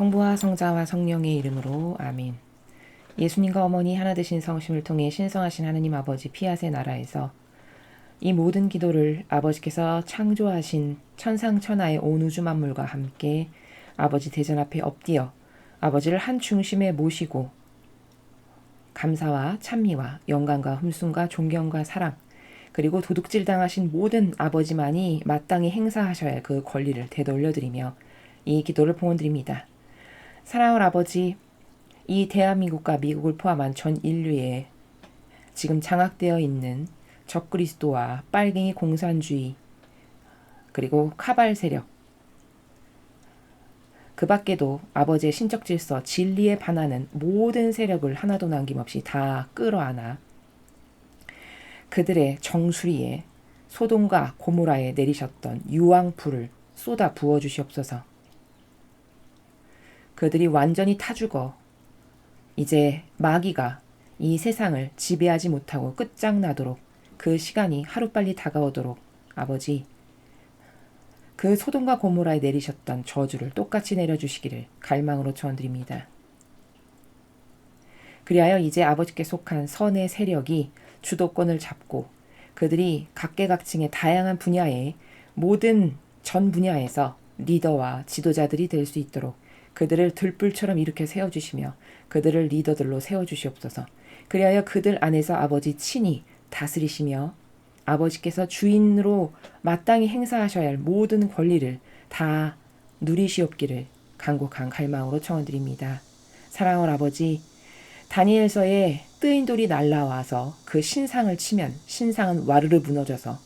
성부와 성자와 성령의 이름으로 아멘. 예수님과 어머니 하나 되신 성심을 통해 신성하신 하느님 아버지 피아세 나라에서 이 모든 기도를 아버지께서 창조하신 천상천하의 온 우주 만물과 함께 아버지 대전 앞에 엎드려 아버지를 한 중심에 모시고 감사와 찬미와 영광과 흠숭과 존경과 사랑 그리고 도둑질 당하신 모든 아버지만이 마땅히 행사하셔야 할 그 권리를 되돌려드리며 이 기도를 봉헌드립니다. 사랑하는 아버지, 이 대한민국과 미국을 포함한 전 인류에 지금 장악되어 있는 적그리스도와 빨갱이 공산주의 그리고 카발 세력 그 밖에도 아버지의 신적 질서, 진리에 반하는 모든 세력을 하나도 남김없이 다 끌어안아 그들의 정수리에 소돔과 고모라에 내리셨던 유황불을 쏟아 부어주시옵소서. 그들이 완전히 타죽어 이제 마귀가 이 세상을 지배하지 못하고 끝장나도록 그 시간이 하루빨리 다가오도록 아버지 그 소돔과 고모라에 내리셨던 저주를 똑같이 내려주시기를 갈망으로 축원드립니다. 그리하여 이제 아버지께 속한 선의 세력이 주도권을 잡고 그들이 각계각층의 다양한 분야의 모든 전 분야에서 리더와 지도자들이 될 수 있도록 그들을 들불처럼 일으켜 세워주시며 그들을 리더들로 세워주시옵소서. 그리하여 그들 안에서 아버지 친히 다스리시며 아버지께서 주인으로 마땅히 행사하셔야 할 모든 권리를 다 누리시옵기를 간곡한 갈망으로 청원드립니다. 사랑하는 아버지, 다니엘서에 뜨인 돌이 날라와서 그 신상을 치면 신상은 와르르 무너져서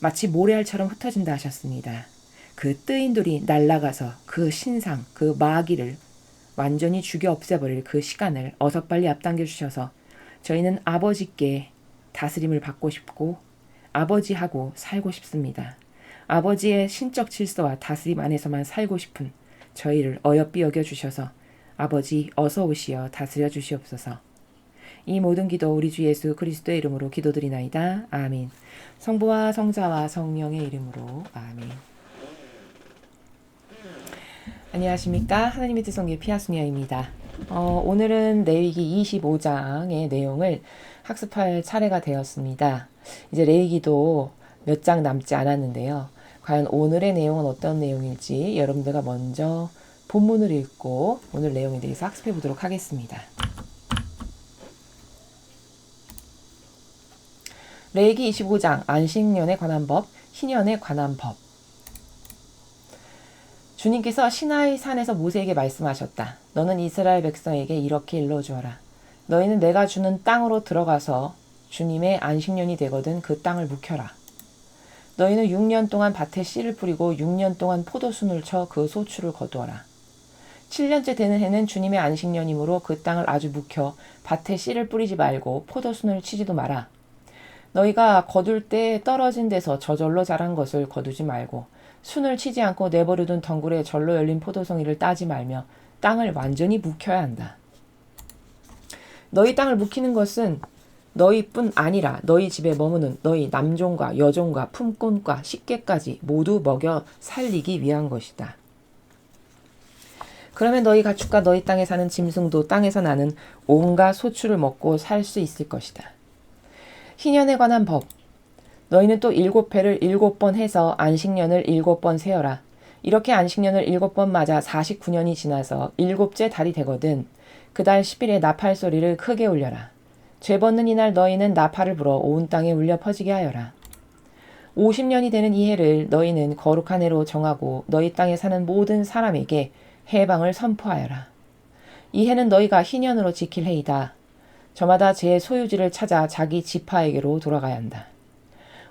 마치 모래알처럼 흩어진다 하셨습니다. 그 뜨인 돌이 날아가서 그 신상, 그 마귀를 완전히 죽여 없애버릴 그 시간을 어서 빨리 앞당겨 주셔서 저희는 아버지께 다스림을 받고 싶고 아버지하고 살고 싶습니다. 아버지의 신적 질서와 다스림 안에서만 살고 싶은 저희를 어여삐 여겨주셔서 아버지 어서 오시어 다스려 주시옵소서. 이 모든 기도 우리 주 예수 그리스도의 이름으로 기도드리나이다. 아멘. 성부와 성자와 성령의 이름으로 아멘. 안녕하십니까. 하나님의 뜻성교회 피아순이아입니다. 오늘은 레위기 25장의 내용을 학습할 차례가 되었습니다. 이제 레위기도 몇 장 남지 않았는데요. 과연 오늘의 내용은 어떤 내용일지 여러분들과 먼저 본문을 읽고 오늘 내용에 대해서 학습해 보도록 하겠습니다. 레위기 25장 안식년에 관한 법, 희년에 관한 법. 주님께서 시나이 산에서 모세에게 말씀하셨다. 너는 이스라엘 백성에게 이렇게 일러주어라. 너희는 내가 주는 땅으로 들어가서 주님의 안식년이 되거든 그 땅을 묵혀라. 너희는 6년 동안 밭에 씨를 뿌리고 6년 동안 포도순을 쳐 그 소출을 거두어라. 7년째 되는 해는 주님의 안식년이므로 그 땅을 아주 묵혀 밭에 씨를 뿌리지 말고 포도순을 치지도 마라. 너희가 거둘 때 떨어진 데서 저절로 자란 것을 거두지 말고 순을 치지 않고 내버려둔 덩굴에 절로 열린 포도송이를 따지 말며 땅을 완전히 묵혀야 한다. 너희 땅을 묵히는 것은 너희뿐 아니라 너희 집에 머무는 너희 남종과 여종과 품꾼과 식객까지 모두 먹여 살리기 위한 것이다. 그러면 너희 가축과 너희 땅에 사는 짐승도 땅에서 나는 온갖 소출을 먹고 살 수 있을 것이다. 희년에 관한 법. 너희는 또 7회를 7번 해서 안식년을 7번 세어라. 이렇게 안식년을 7번 맞아 49년이 지나서 7째 달이 되거든 그 달 10일에 나팔 소리를 크게 울려라. 죄 벗는 이날 너희는 나팔을 불어 온 땅에 울려 퍼지게 하여라. 50년이 되는 이 해를 너희는 거룩한 해로 정하고 너희 땅에 사는 모든 사람에게 해방을 선포하여라. 이 해는 너희가 희년으로 지킬 해이다. 저마다 제 소유지를 찾아 자기 지파에게로 돌아가야 한다.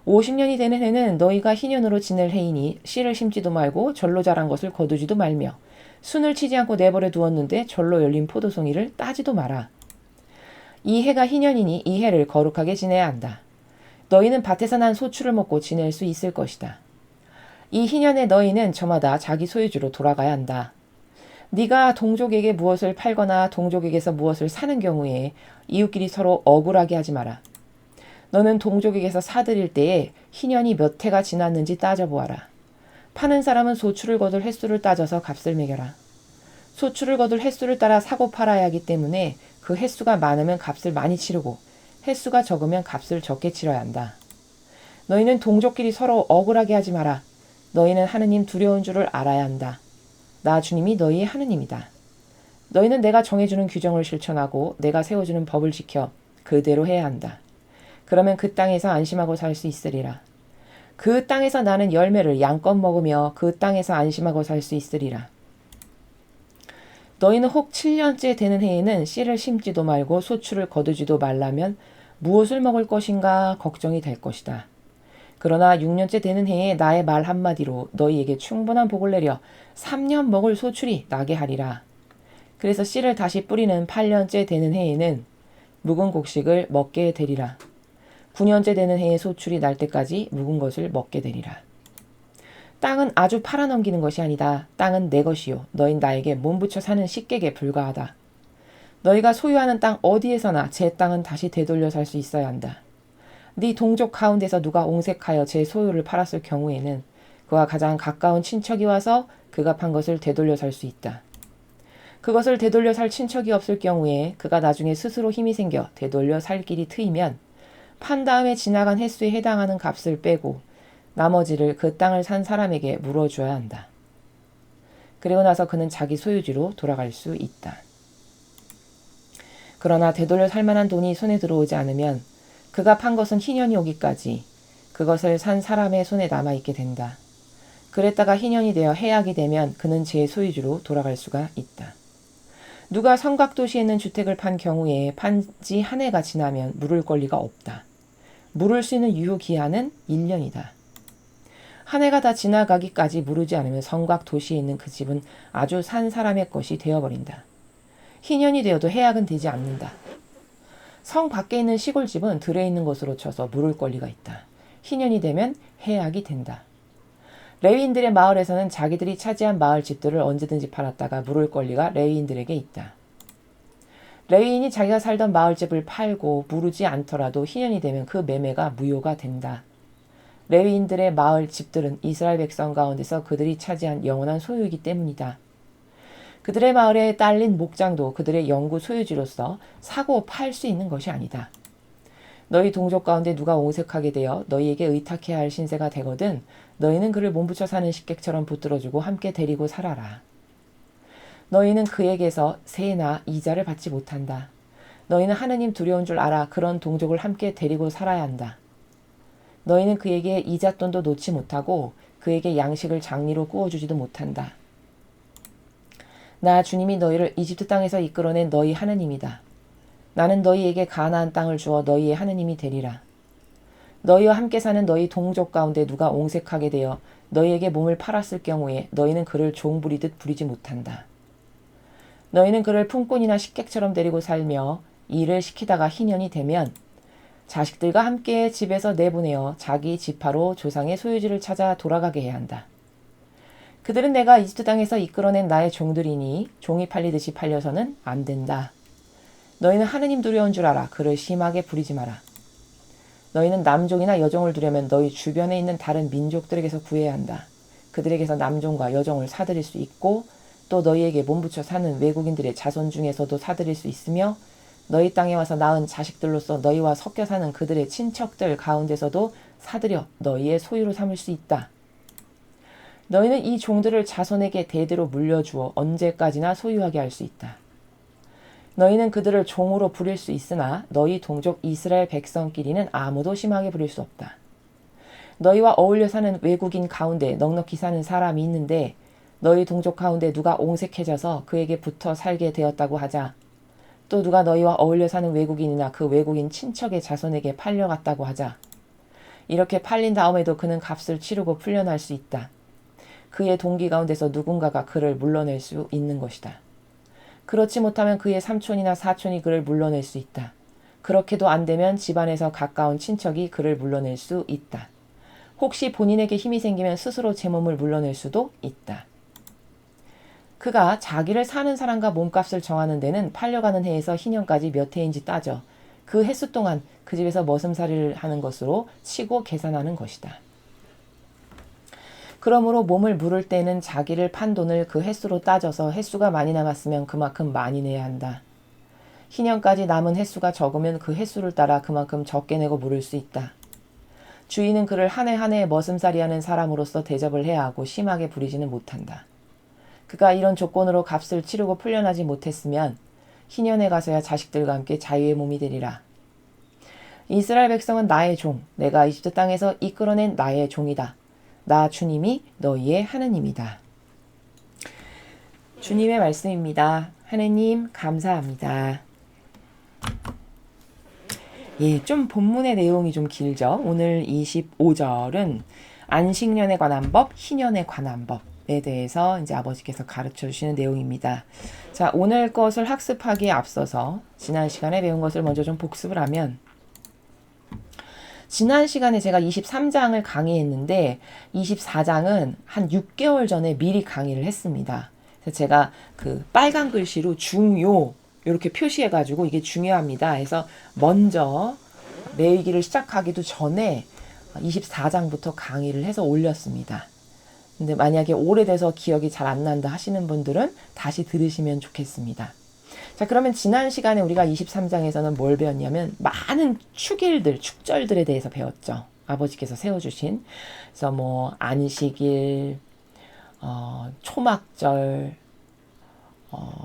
50년이 되는 해는 너희가 희년으로 지낼 해이니 씨를 심지도 말고 절로 자란 것을 거두지도 말며 순을 치지 않고 내버려 두었는데 절로 열린 포도송이를 따지도 마라. 이 해가 희년이니 이 해를 거룩하게 지내야 한다. 너희는 밭에서 난 소출을 먹고 지낼 수 있을 것이다. 이 희년에 너희는 저마다 자기 소유지로 돌아가야 한다. 네가 동족에게 무엇을 팔거나 동족에게서 무엇을 사는 경우에 이웃끼리 서로 억울하게 하지 마라. 너는 동족에게서 사들일 때에 희년이 몇 해가 지났는지 따져보아라. 파는 사람은 소출을 거둘 횟수를 따져서 값을 매겨라. 소출을 거둘 횟수를 따라 사고 팔아야 하기 때문에 그 횟수가 많으면 값을 많이 치르고 횟수가 적으면 값을 적게 치러야 한다. 너희는 동족끼리 서로 억울하게 하지 마라. 너희는 하느님 두려운 줄을 알아야 한다. 나 주님이 너희의 하느님이다. 너희는 내가 정해주는 규정을 실천하고 내가 세워주는 법을 지켜 그대로 해야 한다. 그러면 그 땅에서 안심하고 살 수 있으리라. 그 땅에서 나는 열매를 양껏 먹으며 그 땅에서 안심하고 살 수 있으리라. 너희는 혹 7년째 되는 해에는 씨를 심지도 말고 소출을 거두지도 말라면 무엇을 먹을 것인가 걱정이 될 것이다. 그러나 6년째 되는 해에 나의 말 한마디로 너희에게 충분한 복을 내려 3년 먹을 소출이 나게 하리라. 그래서 씨를 다시 뿌리는 8년째 되는 해에는 묵은 곡식을 먹게 되리라. 9년째 되는 해에 소출이 날 때까지 묵은 것을 먹게 되리라. 땅은 아주 팔아넘기는 것이 아니다. 땅은 내 것이요 너흰 나에게 몸붙여 사는 식객에 불과하다. 너희가 소유하는 땅 어디에서나 제 땅은 다시 되돌려 살 수 있어야 한다. 네 동족 가운데서 누가 옹색하여 제 소유를 팔았을 경우에는 그와 가장 가까운 친척이 와서 그가 판 것을 되돌려 살 수 있다. 그것을 되돌려 살 친척이 없을 경우에 그가 나중에 스스로 힘이 생겨 되돌려 살 길이 트이면 판 다음에 지나간 횟수에 해당하는 값을 빼고 나머지를 그 땅을 산 사람에게 물어줘야 한다. 그리고 나서 그는 자기 소유지로 돌아갈 수 있다. 그러나 되돌려 살 만한 돈이 손에 들어오지 않으면 그가 판 것은 희년이 오기까지 그것을 산 사람의 손에 남아있게 된다. 그랬다가 희년이 되어 해약이 되면 그는 제 소유지로 돌아갈 수가 있다. 누가 성곽도시에 있는 주택을 판 경우에 판지 한 해가 지나면 물을 권리가 없다. 물을 수 있는 유효기한은 1년이다. 한 해가 다 지나가기까지 무르지 않으면 성곽도시에 있는 그 집은 아주 산 사람의 것이 되어버린다. 희년이 되어도 해약은 되지 않는다. 성 밖에 있는 시골집은 들에 있는 것으로 쳐서 물을 권리가 있다. 희년이 되면 해약이 된다. 레위인들의 마을에서는 자기들이 차지한 마을 집들을 언제든지 팔았다가 물을 권리가 레위인들에게 있다. 레위인이 자기가 살던 마을집을 팔고 무르지 않더라도 희년이 되면 그 매매가 무효가 된다. 레위인들의 마을 집들은 이스라엘 백성 가운데서 그들이 차지한 영원한 소유이기 때문이다. 그들의 마을에 딸린 목장도 그들의 영구 소유지로서 사고 팔 수 있는 것이 아니다. 너희 동족 가운데 누가 옹색하게 되어 너희에게 의탁해야 할 신세가 되거든 너희는 그를 몸붙여 사는 식객처럼 붙들어주고 함께 데리고 살아라. 너희는 그에게서 세나 이자를 받지 못한다. 너희는 하느님 두려운 줄 알아 그런 동족을 함께 데리고 살아야 한다. 너희는 그에게 이잣돈도 놓지 못하고 그에게 양식을 장리로 구워주지도 못한다. 나 주님이 너희를 이집트 땅에서 이끌어낸 너희 하느님이다. 나는 너희에게 가나안 땅을 주어 너희의 하느님이 되리라. 너희와 함께 사는 너희 동족 가운데 누가 옹색하게 되어 너희에게 몸을 팔았을 경우에 너희는 그를 종 부리듯 부리지 못한다. 너희는 그를 품꾼이나 식객처럼 데리고 살며 일을 시키다가 희년이 되면 자식들과 함께 집에서 내보내어 자기 지파로 조상의 소유지를 찾아 돌아가게 해야 한다. 그들은 내가 이집트 땅에서 이끌어낸 나의 종들이니 종이 팔리듯이 팔려서는 안 된다. 너희는 하느님 두려운 줄 알아 그를 심하게 부리지 마라. 너희는 남종이나 여종을 두려면 너희 주변에 있는 다른 민족들에게서 구해야 한다. 그들에게서 남종과 여종을 사들일 수 있고 또 너희에게 몸붙여 사는 외국인들의 자손 중에서도 사들일 수 있으며 너희 땅에 와서 낳은 자식들로서 너희와 섞여 사는 그들의 친척들 가운데서도 사들여 너희의 소유로 삼을 수 있다. 너희는 이 종들을 자손에게 대대로 물려주어 언제까지나 소유하게 할 수 있다. 너희는 그들을 종으로 부릴 수 있으나 너희 동족 이스라엘 백성끼리는 아무도 심하게 부릴 수 없다. 너희와 어울려 사는 외국인 가운데 넉넉히 사는 사람이 있는데 너희 동족 가운데 누가 옹색해져서 그에게 붙어 살게 되었다고 하자. 또 누가 너희와 어울려 사는 외국인이나 그 외국인 친척의 자손에게 팔려갔다고 하자. 이렇게 팔린 다음에도 그는 값을 치르고 풀려날 수 있다. 그의 동기 가운데서 누군가가 그를 물러낼 수 있는 것이다. 그렇지 못하면 그의 삼촌이나 사촌이 그를 물러낼 수 있다. 그렇게도 안 되면 집안에서 가까운 친척이 그를 물러낼 수 있다. 혹시 본인에게 힘이 생기면 스스로 제 몸을 물러낼 수도 있다. 그가 자기를 사는 사람과 몸값을 정하는 데는 팔려가는 해에서 희년까지 몇 해인지 따져 그 횟수 동안 그 집에서 머슴살이를 하는 것으로 치고 계산하는 것이다. 그러므로 몸을 물을 때는 자기를 판 돈을 그 횟수로 따져서 횟수가 많이 남았으면 그만큼 많이 내야 한다. 희년까지 남은 횟수가 적으면 그 횟수를 따라 그만큼 적게 내고 물을 수 있다. 주인은 그를 한 해 한 해 머슴살이하는 사람으로서 대접을 해야 하고 심하게 부리지는 못한다. 그가 이런 조건으로 값을 치르고 풀려나지 못했으면 희년에 가서야 자식들과 함께 자유의 몸이 되리라. 이스라엘 백성은 나의 종, 내가 이집트 땅에서 이끌어낸 나의 종이다. 나 주님이 너희의 하느님이다. 주님의 말씀입니다. 하느님 감사합니다. 예, 좀 본문의 내용이 좀 길죠. 오늘 25절은 안식년에 관한 법, 희년에 관한 법에 대해서 이제 아버지께서 가르쳐 주시는 내용입니다. 자, 오늘 것을 학습하기에 앞서서 지난 시간에 배운 것을 먼저 좀 복습을 하면, 지난 시간에 제가 23장을 강의했는데 24장은 한 6개월 전에 미리 강의를 했습니다. 그래서 제가 그 빨간 글씨로 중요 이렇게 표시해가지고 이게 중요합니다. 해서 먼저 매일기를 시작하기도 전에 24장부터 강의를 해서 올렸습니다. 근데 만약에 오래돼서 기억이 잘 안 난다 하시는 분들은 다시 들으시면 좋겠습니다. 자, 그러면 지난 시간에 우리가 23장에서는 뭘 배웠냐면 많은 축일들, 축절들에 대해서 배웠죠. 아버지께서 세워주신. 그래서 뭐 안식일, 초막절,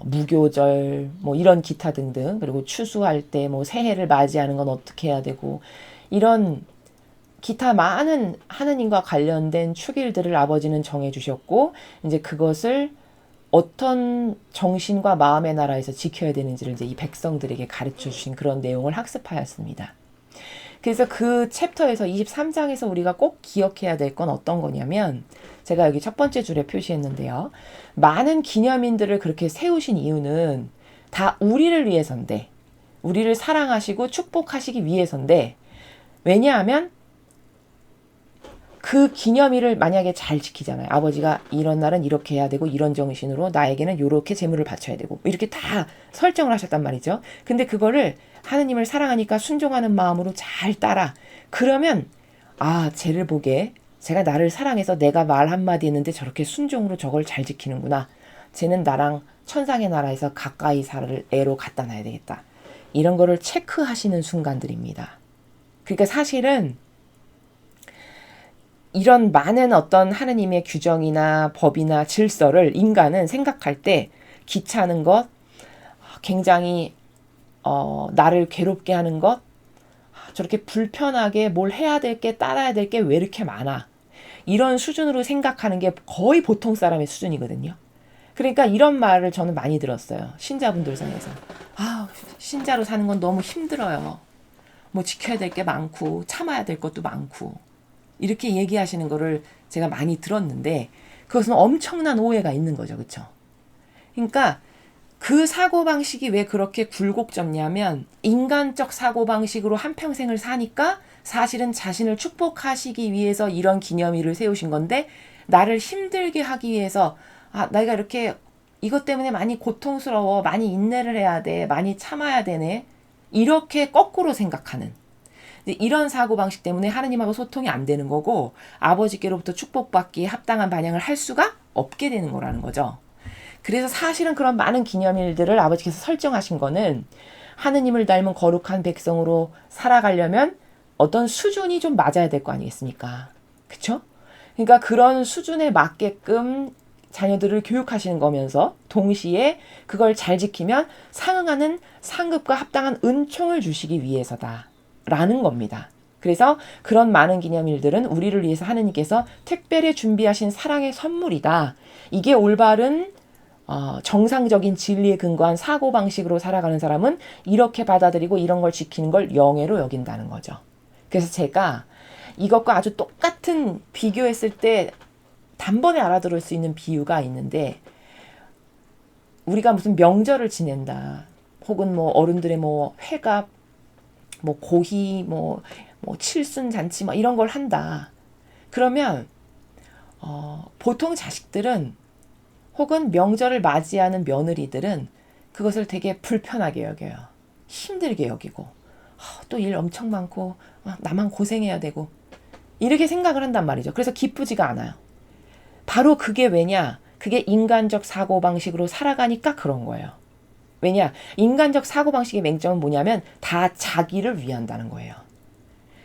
무교절, 뭐 이런 기타 등등, 그리고 추수할 때 뭐 새해를 맞이하는 건 어떻게 해야 되고, 이런 기타 많은 하느님과 관련된 축일들을 아버지는 정해주셨고, 이제 그것을 어떤 정신과 마음의 나라에서 지켜야 되는지를 이제 이 백성들에게 가르쳐 주신 그런 내용을 학습하였습니다. 그래서 그 챕터에서 23장에서 우리가 꼭 기억해야 될 건 어떤 거냐면, 제가 여기 첫 번째 줄에 표시했는데요. 많은 기념인들을 그렇게 세우신 이유는 다 우리를 위해서인데, 우리를 사랑하시고 축복하시기 위해서인데, 왜냐하면 그 기념일을 만약에 잘 지키잖아요. 아버지가 이런 날은 이렇게 해야 되고, 이런 정신으로 나에게는 이렇게 재물을 바쳐야 되고, 이렇게 다 설정을 하셨단 말이죠. 근데 그거를 하느님을 사랑하니까 순종하는 마음으로 잘 따라. 그러면 쟤를 보게, 제가 나를 사랑해서 내가 말 한마디 했는데 저렇게 순종으로 저걸 잘 지키는구나. 쟤는 나랑 천상의 나라에서 가까이 살 애로 갖다 놔야 되겠다. 이런 거를 체크하시는 순간들입니다. 그러니까 사실은 이런 많은 어떤 하느님의 규정이나 법이나 질서를 인간은 생각할 때 귀찮은 것, 굉장히 나를 괴롭게 하는 것, 저렇게 불편하게 뭘 해야 될 게, 따라야 될 게 왜 이렇게 많아. 이런 수준으로 생각하는 게 거의 보통 사람의 수준이거든요. 그러니까 이런 말을 저는 많이 들었어요. 신자분들 사이에서. 신자로 사는 건 너무 힘들어요. 뭐 지켜야 될 게 많고 참아야 될 것도 많고. 이렇게 얘기하시는 거를 제가 많이 들었는데, 그것은 엄청난 오해가 있는 거죠. 그렇죠? 그러니까 그 사고방식이 왜 그렇게 굴곡졌냐면, 인간적 사고방식으로 한평생을 사니까 사실은 자신을 축복하시기 위해서 이런 기념일을 세우신 건데, 나를 힘들게 하기 위해서 내가 이렇게 이것 때문에 많이 고통스러워, 많이 인내를 해야 돼, 많이 참아야 되네, 이렇게 거꾸로 생각하는 이런 사고방식 때문에 하느님하고 소통이 안 되는 거고, 아버지께로부터 축복받기에 합당한 반영을 할 수가 없게 되는 거라는 거죠. 그래서 사실은 그런 많은 기념일들을 아버지께서 설정하신 거는 하느님을 닮은 거룩한 백성으로 살아가려면 어떤 수준이 좀 맞아야 될 거 아니겠습니까? 그쵸? 그러니까 그런 수준에 맞게끔 자녀들을 교육하시는 거면서 동시에 그걸 잘 지키면 상응하는 상급과 합당한 은총을 주시기 위해서다 라는 겁니다. 그래서 그런 많은 기념일들은 우리를 위해서 하느님께서 특별히 준비하신 사랑의 선물이다. 이게 올바른 정상적인 진리에 근거한 사고방식으로 살아가는 사람은 이렇게 받아들이고 이런 걸 지키는 걸 영예로 여긴다는 거죠. 그래서 제가 이것과 아주 똑같은 비교했을 때 단번에 알아들을 수 있는 비유가 있는데, 우리가 무슨 명절을 지낸다, 혹은 뭐 어른들의 뭐 회갑, 뭐 고희, 뭐 칠순 잔치 뭐 이런 걸 한다. 그러면 보통 자식들은, 혹은 명절을 맞이하는 며느리들은 그것을 되게 불편하게 여겨요. 힘들게 여기고, 또 일 엄청 많고 나만 고생해야 되고, 이렇게 생각을 한단 말이죠. 그래서 기쁘지가 않아요. 바로 그게 왜냐? 그게 인간적 사고방식으로 살아가니까 그런 거예요. 왜냐? 인간적 사고방식의 맹점은 뭐냐면 다 자기를 위한다는 거예요.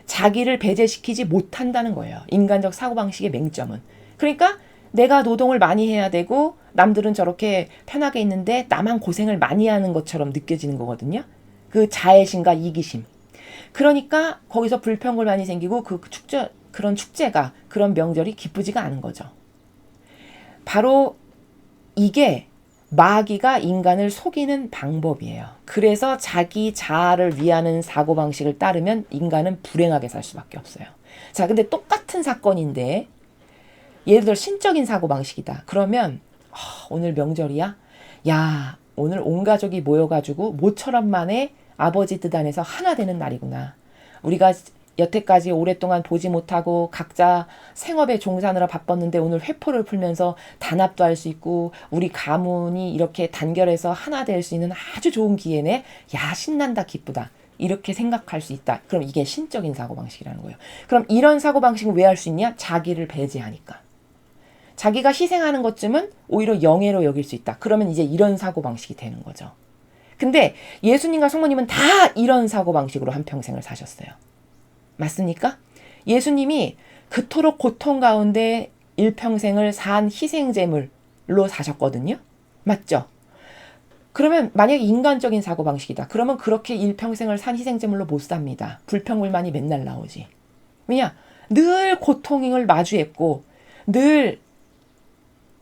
자기를 배제시키지 못한다는 거예요. 인간적 사고방식의 맹점은. 그러니까 내가 노동을 많이 해야 되고 남들은 저렇게 편하게 있는데 나만 고생을 많이 하는 것처럼 느껴지는 거거든요. 그 자애심과 이기심. 그러니까 거기서 불평불만이 생기고 그런 축제가, 그런 명절이 기쁘지가 않은 거죠. 바로 이게 마귀가 인간을 속이는 방법이에요. 그래서 자기 자아를 위하는 사고방식을 따르면 인간은 불행하게 살 수밖에 없어요. 자, 근데 똑같은 사건인데 예를 들어 신적인 사고방식이다. 그러면 오늘 명절이야? 야, 오늘 온 가족이 모여가지고 모처럼 만에 아버지 뜻 안에서 하나 되는 날이구나. 우리가 여태까지 오랫동안 보지 못하고 각자 생업에 종사하느라 바빴는데 오늘 회포를 풀면서 단합도 할 수 있고 우리 가문이 이렇게 단결해서 하나 될 수 있는 아주 좋은 기회네. 야, 신난다, 기쁘다. 이렇게 생각할 수 있다. 그럼 이게 신적인 사고방식이라는 거예요. 그럼 이런 사고방식은 왜 할 수 있냐? 자기를 배제하니까. 자기가 희생하는 것쯤은 오히려 영예로 여길 수 있다. 그러면 이제 이런 사고방식이 되는 거죠. 근데 예수님과 성모님은 다 이런 사고방식으로 한평생을 사셨어요. 맞습니까? 예수님이 그토록 고통 가운데 일평생을 산 희생제물로 사셨거든요. 맞죠? 그러면 만약에 인간적인 사고방식이다. 그러면 그렇게 일평생을 산 희생제물로 못 삽니다. 불평불만이 맨날 나오지. 왜냐? 늘 고통을 마주했고 늘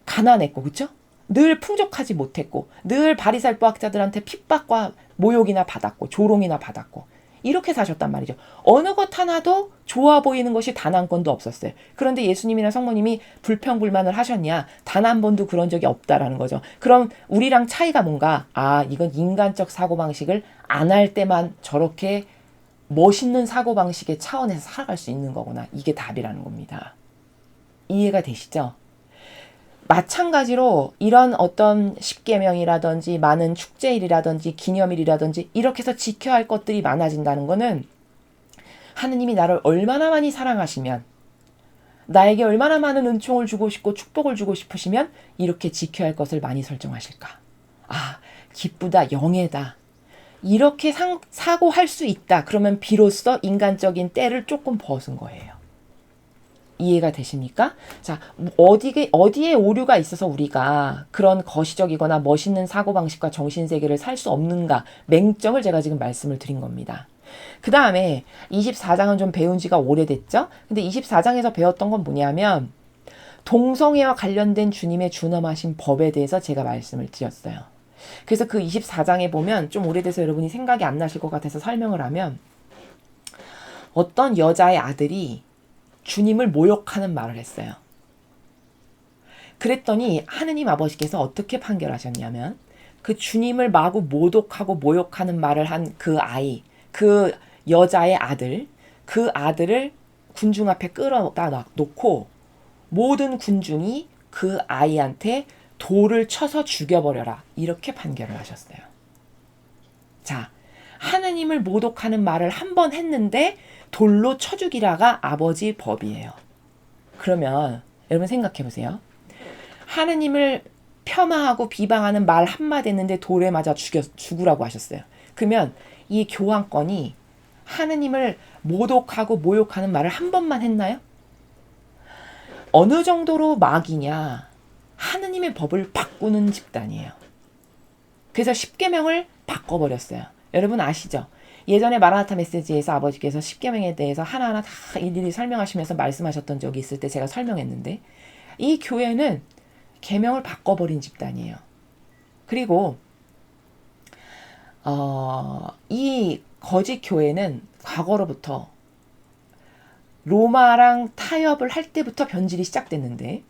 가난했고, 그렇죠? 늘 풍족하지 못했고 늘 바리새파 학자들한테 핍박과 모욕이나 받았고 조롱이나 받았고 이렇게 사셨단 말이죠. 어느 것 하나도 좋아 보이는 것이 단 한 건도 없었어요. 그런데 예수님이나 성모님이 불평불만을 하셨냐? 단 한 번도 그런 적이 없다라는 거죠. 그럼 우리랑 차이가 뭔가? 이건 인간적 사고방식을 안 할 때만 저렇게 멋있는 사고방식의 차원에서 살아갈 수 있는 거구나. 이게 답이라는 겁니다. 이해가 되시죠? 마찬가지로 이런 어떤 십계명이라든지 많은 축제일이라든지 기념일이라든지 이렇게 해서 지켜야 할 것들이 많아진다는 거는 하느님이 나를 얼마나 많이 사랑하시면 나에게 얼마나 많은 은총을 주고 싶고 축복을 주고 싶으시면 이렇게 지켜야 할 것을 많이 설정하실까. 기쁘다, 영예다. 이렇게 사고할 수 있다. 그러면 비로소 인간적인 때를 조금 벗은 거예요. 이해가 되십니까? 자, 어디에 오류가 있어서 우리가 그런 거시적이거나 멋있는 사고방식과 정신세계를 살 수 없는가, 맹점을 제가 지금 말씀을 드린 겁니다. 그 다음에 24장은 좀 배운 지가 오래됐죠? 근데 24장에서 배웠던 건 뭐냐면 동성애와 관련된 주님의 준엄하신 법에 대해서 제가 말씀을 드렸어요. 그래서 그 24장에 보면 좀 오래돼서 여러분이 생각이 안 나실 것 같아서 설명을 하면 어떤 여자의 아들이 주님을 모욕하는 말을 했어요. 그랬더니 하느님 아버지께서 어떻게 판결하셨냐면 그 주님을 마구 모독하고 모욕하는 말을 한 그 아이, 그 여자의 아들, 그 아들을 군중 앞에 끌어다 놓고 모든 군중이 그 아이한테 돌을 쳐서 죽여버려라. 이렇게 판결을 하셨어요. 자, 하느님을 모독하는 말을 한 번 했는데 돌로 쳐 죽이라가 아버지 법이에요. 그러면 여러분 생각해 보세요. 하느님을 폄하하고 비방하는 말 한마디 했는데 돌에 맞아 죽으라고 하셨어요. 그러면 이 교황권이 하느님을 모독하고 모욕하는 말을 한 번만 했나요? 어느 정도로 마귀냐? 하느님의 법을 바꾸는 집단이에요. 그래서 십계명을 바꿔버렸어요. 여러분 아시죠? 예전에 마라나타 메시지에서 아버지께서 십계명에 대해서 하나하나 다 일일이 설명하시면서 말씀하셨던 적이 있을 때 제가 설명했는데 이 교회는 계명을 바꿔버린 집단이에요. 그리고 이 거짓 교회는 과거로부터 로마랑 타협을 할 때부터 변질이 시작됐는데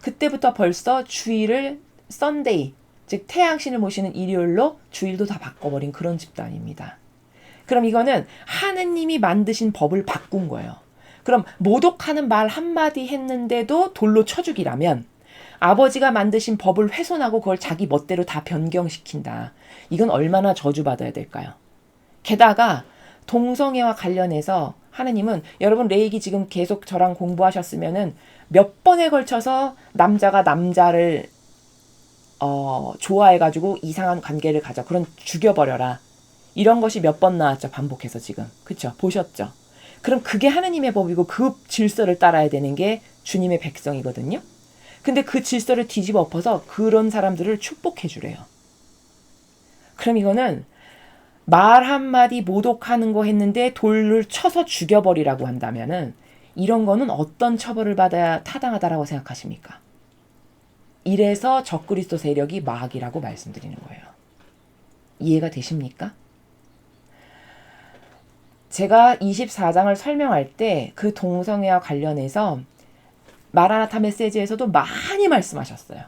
그때부터 벌써 주일을 썬데이, 즉 태양신을 모시는 일요일로 주일도 다 바꿔버린 그런 집단입니다. 그럼 이거는 하느님이 만드신 법을 바꾼 거예요. 그럼 모독하는 말 한마디 했는데도 돌로 쳐 죽이라면 아버지가 만드신 법을 훼손하고 그걸 자기 멋대로 다 변경시킨다. 이건 얼마나 저주받아야 될까요? 게다가 동성애와 관련해서 하느님은 여러분 레이기 지금 계속 저랑 공부하셨으면은 몇 번에 걸쳐서 남자가 남자를 좋아해가지고 이상한 관계를 가져. 그런 죽여버려라. 이런 것이 몇 번 나왔죠. 반복해서 지금. 그쵸? 보셨죠? 그럼 그게 하느님의 법이고 그 질서를 따라야 되는 게 주님의 백성이거든요. 근데 그 질서를 뒤집어 엎어서 그런 사람들을 축복해 주래요. 그럼 이거는 말 한마디 모독하는 거 했는데 돌을 쳐서 죽여버리라고 한다면은 이런 거는 어떤 처벌을 받아야 타당하다라고 생각하십니까? 이래서 적그리스도 세력이 마귀라고 말씀드리는 거예요. 이해가 되십니까? 제가 24장을 설명할 때 그 동성애와 관련해서 마라나타 메시지에서도 많이 말씀하셨어요.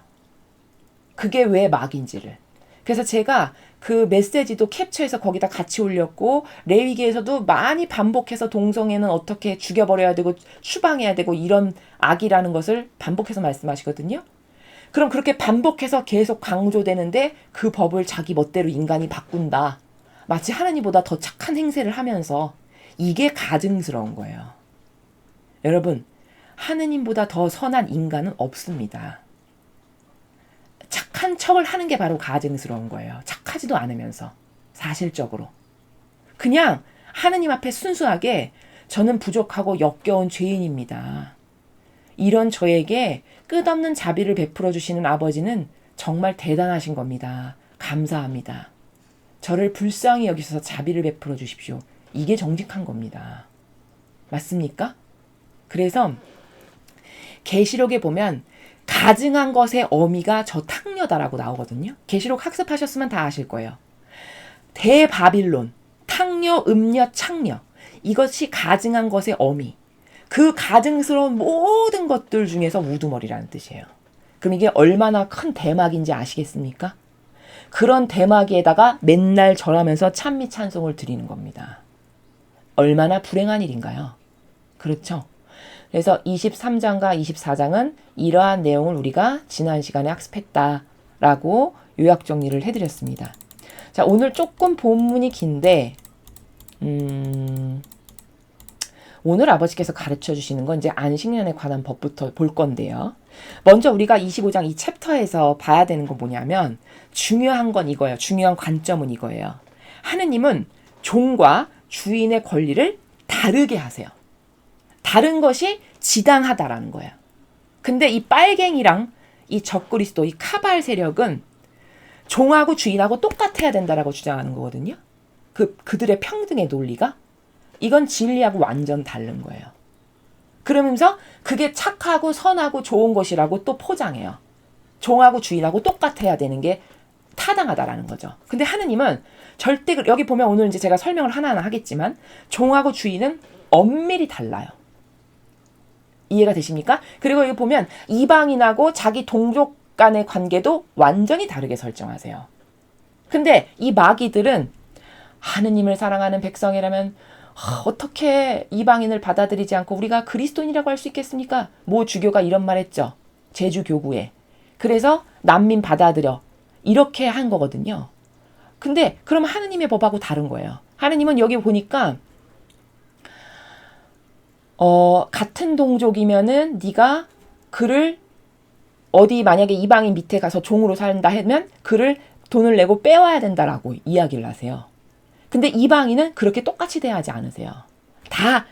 그게 왜 마귀인지를. 그래서 제가 그 메시지도 캡처해서 거기다 같이 올렸고 레위기에서도 많이 반복해서 동성애는 어떻게 죽여버려야 되고 추방해야 되고 이런 악이라는 것을 반복해서 말씀하시거든요. 그럼 그렇게 반복해서 계속 강조되는데 그 법을 자기 멋대로 인간이 바꾼다. 마치 하나님보다 더 착한 행세를 하면서 이게 가증스러운 거예요. 여러분, 하느님보다 더 선한 인간은 없습니다. 착한 척을 하는 게 바로 가증스러운 거예요. 착하지도 않으면서 사실적으로. 그냥 하느님 앞에 순수하게 저는 부족하고 역겨운 죄인입니다. 이런 저에게 끝없는 자비를 베풀어 주시는 아버지는 정말 대단하신 겁니다. 감사합니다. 저를 불쌍히 여기셔서 자비를 베풀어 주십시오. 이게 정직한 겁니다. 맞습니까? 그래서 계시록에 보면 가증한 것의 어미가 저 탕녀다라고 나오거든요. 계시록 학습하셨으면 다 아실 거예요. 대바빌론, 탕녀, 음녀, 창녀. 이것이 가증한 것의 어미. 그 가증스러운 모든 것들 중에서 우두머리라는 뜻이에요. 그럼 이게 얼마나 큰 대막인지 아시겠습니까? 그런 대마귀에다가 맨날 절하면서 찬미 찬송을 드리는 겁니다. 얼마나 불행한 일인가요? 그렇죠? 그래서 23장과 24장은 이러한 내용을 우리가 지난 시간에 학습했다라고 요약 정리를 해드렸습니다. 자, 오늘 조금 본문이 긴데 오늘 아버지께서 가르쳐 주시는 건 이제 안식년에 관한 법부터 볼 건데요. 먼저 우리가 25장 이 챕터에서 봐야 되는 건 뭐냐면 중요한 건 이거예요. 중요한 관점은 이거예요. 하느님은 종과 주인의 권리를 다르게 하세요. 다른 것이 지당하다라는 거예요. 근데 이 빨갱이랑 이 적그리스도, 이 카발 세력은 종하고 주인하고 똑같아야 된다라고 주장하는 거거든요. 그들의 평등의 논리가 이건 진리하고 완전 다른 거예요. 그러면서 그게 착하고 선하고 좋은 것이라고 또 포장해요. 종하고 주인하고 똑같아야 되는 게 타당하다라는 거죠. 근데 하느님은 절대 여기 보면 오늘 이제 제가 설명을 하나하나 하겠지만 종하고 주인은 엄밀히 달라요. 이해가 되십니까? 그리고 여기 보면 이방인하고 자기 동족 간의 관계도 완전히 다르게 설정하세요. 근데 이 마귀들은 하느님을 사랑하는 백성이라면 어떻게 이방인을 받아들이지 않고 우리가 그리스도인이라고 할 수 있겠습니까? 모 주교가 이런 말 했죠. 제주교구에. 그래서 난민 받아들여. 이렇게 한 거거든요. 근데 그럼 하느님의 법하고 다른 거예요. 하느님은 여기 보니까 같은 동족이면은 네가 그를 어디 만약에 이방인 밑에 가서 종으로 산다 하면 그를 돈을 내고 빼와야 된다라고 이야기를 하세요. 근데 이방인은 그렇게 똑같이 대하지 않으세요. 다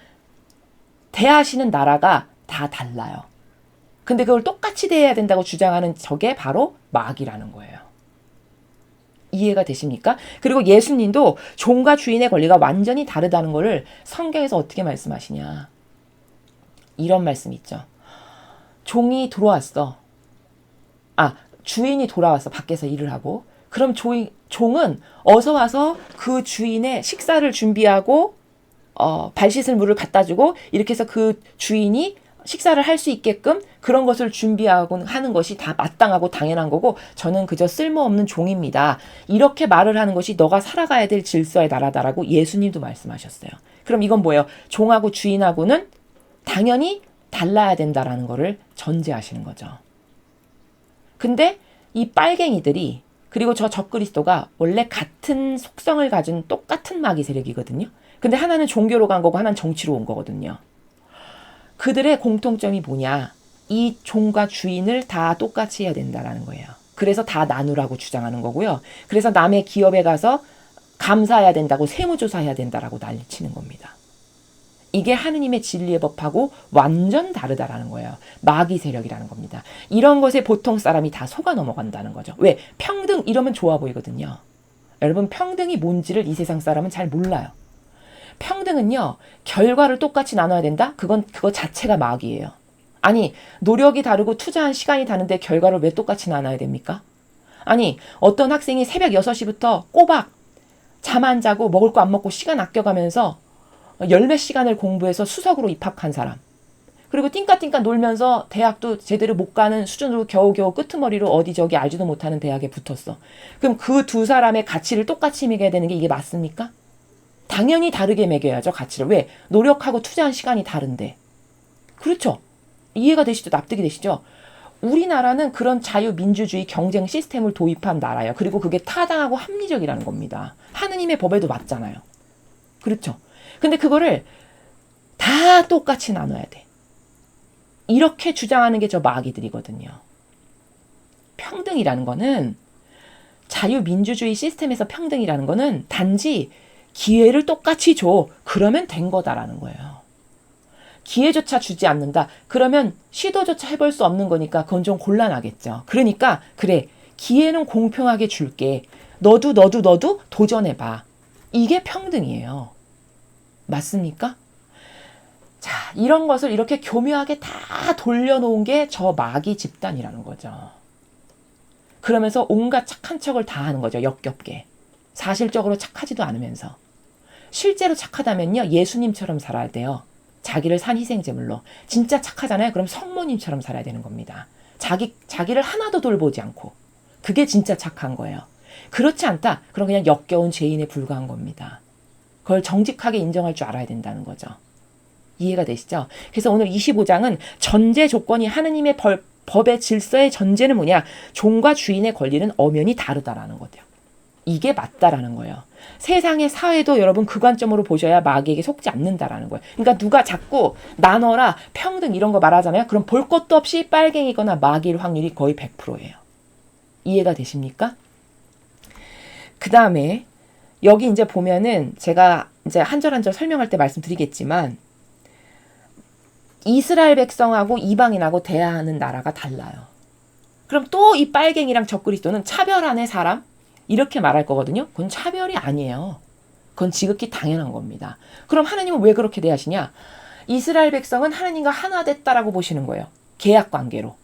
대하시는 나라가 다 달라요. 근데 그걸 똑같이 대해야 된다고 주장하는 저게 바로 마귀라는 거예요. 이해가 되십니까? 그리고 예수님도 종과 주인의 권리가 완전히 다르다는 것을 성경에서 어떻게 말씀하시냐. 이런 말씀 있죠. 종이 들어왔어. 주인이 돌아왔어. 밖에서 일을 하고. 그럼 종은 어서 와서 그 주인의 식사를 준비하고 발 씻을 물을 갖다 주고 이렇게 해서 그 주인이 식사를 할 수 있게끔 그런 것을 준비하고 하는 것이 다 마땅하고 당연한 거고 저는 그저 쓸모없는 종입니다. 이렇게 말을 하는 것이 너가 살아가야 될 질서의 나라다라고 예수님도 말씀하셨어요. 그럼 이건 뭐예요? 종하고 주인하고는 당연히 달라야 된다라는 거를 전제하시는 거죠. 근데 이 빨갱이들이 그리고 저 적그리스도가 원래 같은 속성을 가진 똑같은 마귀 세력이거든요. 근데 하나는 종교로 간 거고 하나는 정치로 온 거거든요. 그들의 공통점이 뭐냐? 이 종과 주인을 다 똑같이 해야 된다라는 거예요. 그래서 다 나누라고 주장하는 거고요. 그래서 남의 기업에 가서 감사해야 된다고 세무조사해야 된다라고 난리치는 겁니다. 이게 하느님의 진리의 법하고 완전 다르다라는 거예요. 마귀 세력이라는 겁니다. 이런 것에 보통 사람이 다 속아 넘어간다는 거죠. 왜? 평등 이러면 좋아 보이거든요. 여러분 평등이 뭔지를 이 세상 사람은 잘 몰라요. 평등은요. 결과를 똑같이 나눠야 된다? 그거 자체가 마귀예요. 아니 노력이 다르고 투자한 시간이 다른데 결과를 왜 똑같이 나눠야 됩니까? 아니 어떤 학생이 새벽 6시부터 꼬박 잠 안 자고 먹을 거 안 먹고 시간 아껴가면서 열몇 시간을 공부해서 수석으로 입학한 사람. 그리고 띵까띵까 놀면서 대학도 제대로 못 가는 수준으로 겨우겨우 끄트머리로 어디 저기 알지도 못하는 대학에 붙었어. 그럼 그 두 사람의 가치를 똑같이 매겨야 되는 게 이게 맞습니까? 당연히 다르게 매겨야죠, 가치를. 왜? 노력하고 투자한 시간이 다른데. 그렇죠? 이해가 되시죠? 납득이 되시죠? 우리나라는 그런 자유민주주의 경쟁 시스템을 도입한 나라예요. 그리고 그게 타당하고 합리적이라는 겁니다. 하느님의 법에도 맞잖아요. 그렇죠? 근데 그거를 다 똑같이 나눠야 돼. 이렇게 주장하는 게 저 마귀들이거든요. 평등이라는 거는 자유민주주의 시스템에서 평등이라는 거는 단지 기회를 똑같이 줘. 그러면 된 거다라는 거예요. 기회조차 주지 않는다. 그러면 시도조차 해볼 수 없는 거니까 그건 좀 곤란하겠죠. 그러니까 그래 기회는 공평하게 줄게. 너도 도전해봐. 이게 평등이에요. 맞습니까? 자, 이런 것을 이렇게 교묘하게 다 돌려놓은 게 저 마귀 집단이라는 거죠. 그러면서 온갖 착한 척을 다 하는 거죠. 역겹게. 사실적으로 착하지도 않으면서. 실제로 착하다면요. 예수님처럼 살아야 돼요. 자기를 산 희생제물로. 진짜 착하잖아요. 그럼 성모님처럼 살아야 되는 겁니다. 자기를 하나도 돌보지 않고. 그게 진짜 착한 거예요. 그렇지 않다. 그럼 그냥 역겨운 죄인에 불과한 겁니다. 그걸 정직하게 인정할 줄 알아야 된다는 거죠. 이해가 되시죠? 그래서 오늘 25장은 전제 조건이 하느님의 법의 질서의 전제는 뭐냐? 종과 주인의 권리는 엄연히 다르다라는 거죠. 이게 맞다라는 거예요. 세상의 사회도 여러분 그 관점으로 보셔야 마귀에게 속지 않는다라는 거예요. 그러니까 누가 자꾸 나눠라, 평등 이런 거 말하잖아요. 그럼 볼 것도 없이 빨갱이거나 마귀일 확률이 거의 100%예요. 이해가 되십니까? 그 다음에 여기 이제 보면은 제가 이제 한 절 한 절 설명할 때 말씀드리겠지만 이스라엘 백성하고 이방인하고 대하는 나라가 달라요. 그럼 또 이 빨갱이랑 적그리스도는 차별하는 사람? 이렇게 말할 거거든요. 그건 차별이 아니에요. 그건 지극히 당연한 겁니다. 그럼 하나님은 왜 그렇게 대하시냐? 이스라엘 백성은 하나님과 하나 됐다라고 보시는 거예요. 계약 관계로.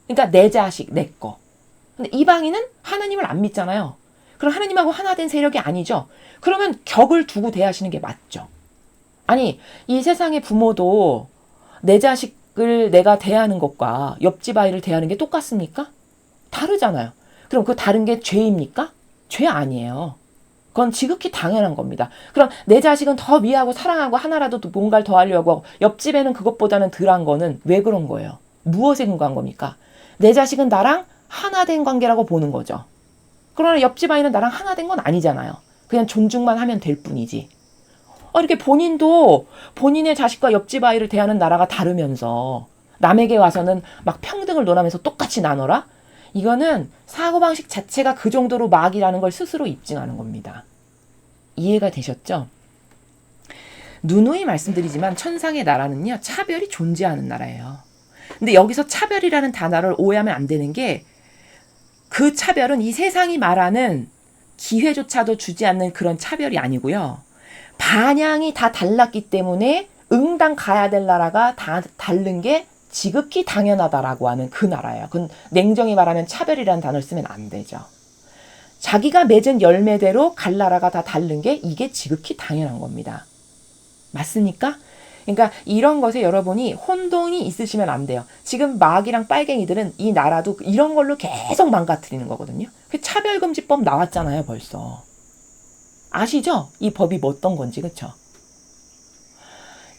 그러니까 내 자식, 내 거. 근데 이방인은 하나님을 안 믿잖아요. 그럼 하나님하고 하나 된 세력이 아니죠. 그러면 격을 두고 대하시는 게 맞죠. 아니, 이 세상의 부모도 내 자식을 내가 대하는 것과 옆집 아이를 대하는 게 똑같습니까? 다르잖아요. 그럼 그 다른 게 죄입니까? 죄 아니에요. 그건 지극히 당연한 겁니다. 그럼 내 자식은 더 위하고 사랑하고 하나라도 뭔가를 더 하려고 하고 옆집에는 그것보다는 덜한 거는 왜 그런 거예요? 무엇에 근거한 겁니까? 내 자식은 나랑 하나 된 관계라고 보는 거죠. 그러나 옆집 아이는 나랑 하나 된 건 아니잖아요. 그냥 존중만 하면 될 뿐이지. 이렇게 본인도 본인의 자식과 옆집 아이를 대하는 나라가 다르면서 남에게 와서는 막 평등을 논하면서 똑같이 나눠라? 이거는 사고방식 자체가 그 정도로 마귀라는 걸 스스로 입증하는 겁니다. 이해가 되셨죠? 누누이 말씀드리지만 천상의 나라는요. 차별이 존재하는 나라예요. 근데 여기서 차별이라는 단어를 오해하면 안 되는 게 그 차별은 이 세상이 말하는 기회조차도 주지 않는 그런 차별이 아니고요. 반향이 다 달랐기 때문에 응당 가야 될 나라가 다 다른 게 지극히 당연하다라고 하는 그 나라예요. 그건 냉정히 말하면 차별이라는 단어를 쓰면 안 되죠. 자기가 맺은 열매대로 갈 나라가 다 다른 게 이게 지극히 당연한 겁니다. 맞습니까? 그러니까 이런 것에 여러분이 혼동이 있으시면 안 돼요. 지금 마귀랑 빨갱이들은 이 나라도 이런 걸로 계속 망가뜨리는 거거든요. 그 차별금지법 나왔잖아요, 벌써. 아시죠? 이 법이 뭐 어떤 건지, 그쵸?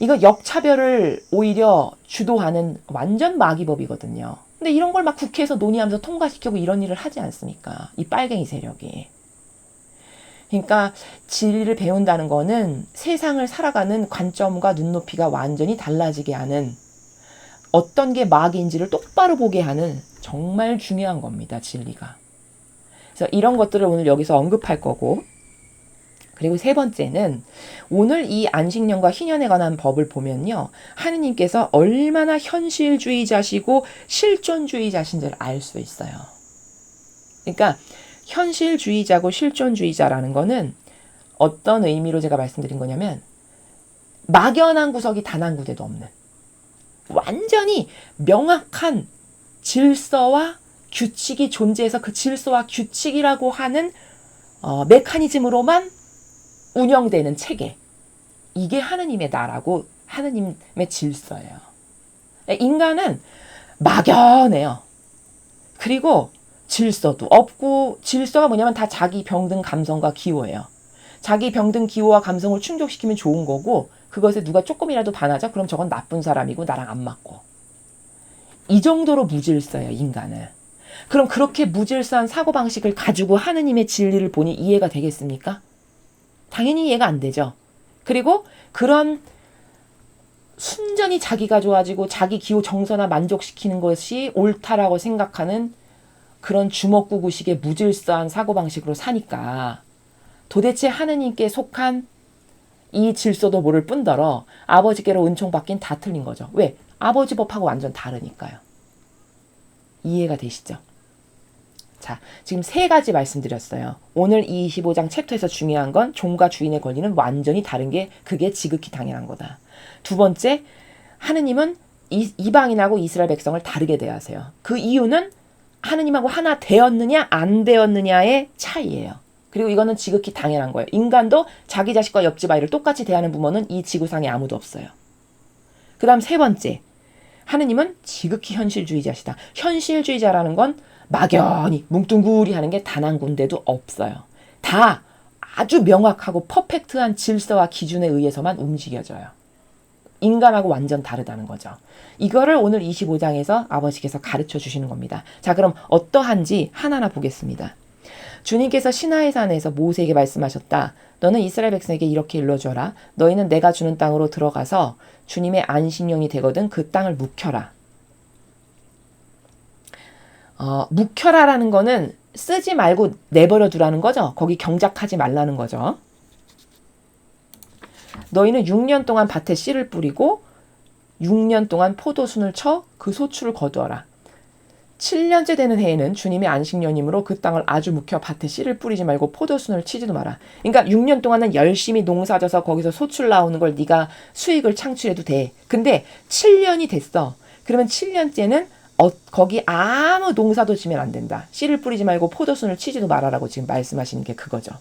이거 역차별을 오히려 주도하는 완전 마귀법이거든요. 근데 이런 걸 막 국회에서 논의하면서 통과시키고 이런 일을 하지 않습니까? 이 빨갱이 세력이. 그러니까 진리를 배운다는 거는 세상을 살아가는 관점과 눈높이가 완전히 달라지게 하는 어떤 게 마귀인지를 똑바로 보게 하는 정말 중요한 겁니다. 진리가. 그래서 이런 것들을 오늘 여기서 언급할 거고, 그리고 세 번째는 오늘 이 안식년과 희년에 관한 법을 보면요. 하느님께서 얼마나 현실주의자시고 실존주의자신지를 알 수 있어요. 그러니까 현실주의자고 실존주의자라는 거는 어떤 의미로 제가 말씀드린 거냐면 막연한 구석이 단 한 구대도 없는 완전히 명확한 질서와 규칙이 존재해서 그 질서와 규칙이라고 하는 메커니즘으로만 운영되는 체계. 이게 하느님의 나라고 하느님의 질서예요. 인간은 막연해요. 그리고 질서도 없고, 질서가 뭐냐면 다 자기 병든 감성과 기호예요. 자기 병든 기호와 감성을 충족시키면 좋은 거고, 그것에 누가 조금이라도 반하자? 그럼 저건 나쁜 사람이고 나랑 안 맞고. 이 정도로 무질서예요, 인간은. 그럼 그렇게 무질서한 사고방식을 가지고 하느님의 진리를 보니 이해가 되겠습니까? 당연히 이해가 안 되죠. 그리고 그런 순전히 자기가 좋아지고 자기 기호 정서나 만족시키는 것이 옳다라고 생각하는 그런 주먹구구식의 무질서한 사고방식으로 사니까 도대체 하느님께 속한 이 질서도 모를 뿐더러 아버지께로 은총받긴 다 틀린 거죠. 왜? 아버지 법하고 완전 다르니까요. 이해가 되시죠? 자, 지금 세 가지 말씀드렸어요. 오늘 이 25장 챕터에서 중요한 건 종과 주인의 권리는 완전히 다른 게 그게 지극히 당연한 거다. 두 번째, 하느님은 이방인하고 이스라엘 백성을 다르게 대하세요. 그 이유는 하느님하고 하나 되었느냐 안 되었느냐의 차이예요. 그리고 이거는 지극히 당연한 거예요. 인간도 자기 자식과 옆집 아이를 똑같이 대하는 부모는 이 지구상에 아무도 없어요. 그 다음 세 번째, 하느님은 지극히 현실주의자시다. 현실주의자라는 건 막연히 뭉뚱그리 하는 게 단 한 군데도 없어요. 다 아주 명확하고 퍼펙트한 질서와 기준에 의해서만 움직여져요. 인간하고 완전 다르다는 거죠. 이거를 오늘 25장에서 아버지께서 가르쳐 주시는 겁니다. 자, 그럼 어떠한지 하나하나 보겠습니다. 주님께서 시나이 산에서 모세에게 말씀하셨다. 너는 이스라엘 백성에게 이렇게 일러줘라. 너희는 내가 주는 땅으로 들어가서 주님의 안식년이 되거든 그 땅을 묵혀라. 묵혀라라는 거는 쓰지 말고 내버려 두라는 거죠. 거기 경작하지 말라는 거죠. 너희는 6년 동안 밭에 씨를 뿌리고 6년 동안 포도순을 쳐 그 소출을 거두어라. 7년째 되는 해에는 주님의 안식년이므로 그 땅을 아주 묵혀 밭에 씨를 뿌리지 말고 포도순을 치지도 마라. 그러니까 6년 동안은 열심히 농사져서 거기서 소출 나오는 걸 네가 수익을 창출해도 돼. 근데 7년이 됐어. 그러면 7년째는 거기 아무 농사도 지면 안 된다. 씨를 뿌리지 말고 포도순을 치지도 말아라고 지금 말씀하시는 게 그거죠.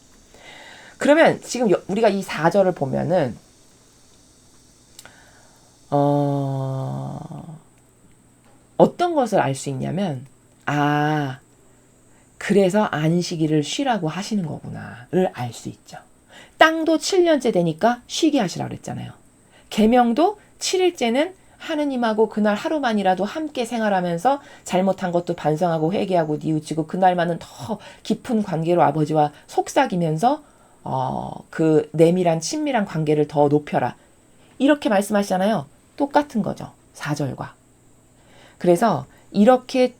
그러면 지금 우리가 이 4절을 보면은 어떤 것을 알 수 있냐면 그래서 안식일을 쉬라고 하시는 거구나를 알 수 있죠. 땅도 7년째 되니까 쉬게 하시라고 그랬잖아요. 계명도 7일째는 하느님하고 그날 하루만이라도 함께 생활하면서 잘못한 것도 반성하고 회개하고 뉘우치고 그날만은 더 깊은 관계로 아버지와 속삭이면서 그 내밀한 친밀한 관계를 더 높여라. 이렇게 말씀하시잖아요. 똑같은 거죠. 4절과. 그래서 이렇게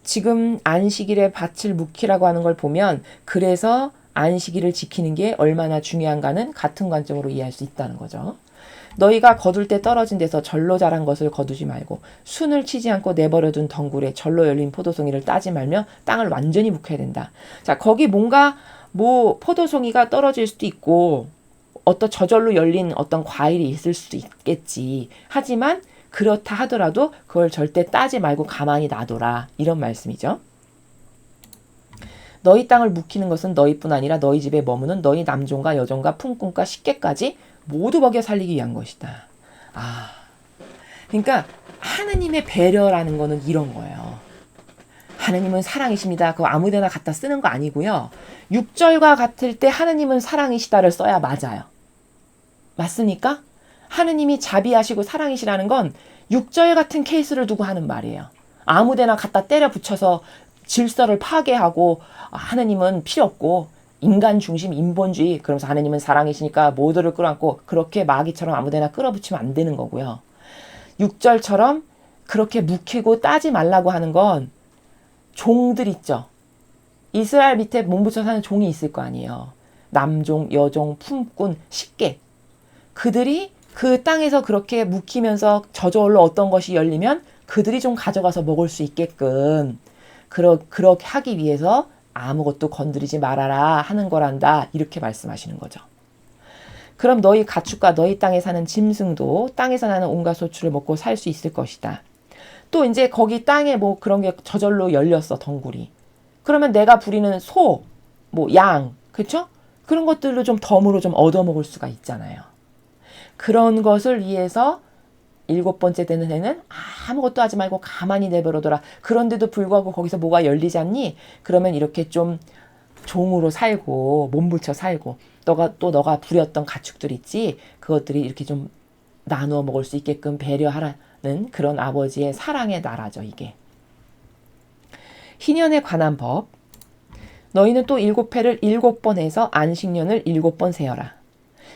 지금 안식일에 밭을 묵히라고 하는 걸 보면 그래서 안식일을 지키는 게 얼마나 중요한가는 같은 관점으로 이해할 수 있다는 거죠. 너희가 거둘 때 떨어진 데서 절로 자란 것을 거두지 말고 순을 치지 않고 내버려둔 덩굴에 절로 열린 포도송이를 따지 말며 땅을 완전히 묵혀야 된다. 자, 거기 뭔가 포도송이가 떨어질 수도 있고 어떤 저절로 열린 어떤 과일이 있을 수도 있겠지. 하지만 그렇다 하더라도 그걸 절대 따지 말고 가만히 놔둬라. 이런 말씀이죠. 너희 땅을 묵히는 것은 너희뿐 아니라 너희 집에 머무는 너희 남종과 여종과 품꾼과 식객까지 모두 먹여 살리기 위한 것이다. 그러니까 하느님의 배려라는 거는 이런 거예요. 하느님은 사랑이십니다. 그거 아무데나 갖다 쓰는 거 아니고요. 6절과 같을 때 하느님은 사랑이시다를 써야 맞아요. 맞습니까? 하느님이 자비하시고 사랑이시라는 건 6절 같은 케이스를 두고 하는 말이에요. 아무데나 갖다 때려 붙여서 질서를 파괴하고 하느님은 필요 없고 인간 중심 인본주의 그러면서 하느님은 사랑이시니까 모두를 끌어안고 그렇게 마귀처럼 아무데나 끌어붙이면 안 되는 거고요. 6절처럼 그렇게 묵히고 따지 말라고 하는 건 종들 있죠. 이스라엘 밑에 몸붙여 사는 종이 있을 거 아니에요. 남종, 여종, 품꾼, 식객. 그들이 그 땅에서 그렇게 묵히면서 저절로 어떤 것이 열리면 그들이 좀 가져가서 먹을 수 있게끔 그렇게 하기 위해서 아무것도 건드리지 말아라 하는 거란다. 이렇게 말씀하시는 거죠. 그럼 너희 가축과 너희 땅에 사는 짐승도 땅에서 나는 온갖 소출을 먹고 살 수 있을 것이다. 또 이제 거기 땅에 뭐 그런 게 저절로 열렸어, 덩굴이. 그러면 내가 부리는 소, 뭐 양, 그렇죠? 그런 것들로 좀 덤으로 좀 얻어먹을 수가 있잖아요. 그런 것을 위해서 7번째 되는 해는 아무것도 하지 말고 가만히 내버려둬라. 그런데도 불구하고 거기서 뭐가 열리지 않니? 그러면 이렇게 좀 종으로 살고 몸부쳐 살고 너가 부렸던 가축들 있지? 그것들이 이렇게 좀 나누어 먹을 수 있게끔 배려하라는 그런 아버지의 사랑의 나라죠, 이게. 희년에 관한 법. 너희는 또 7회를 7번 해서 안식년을 7번 세어라.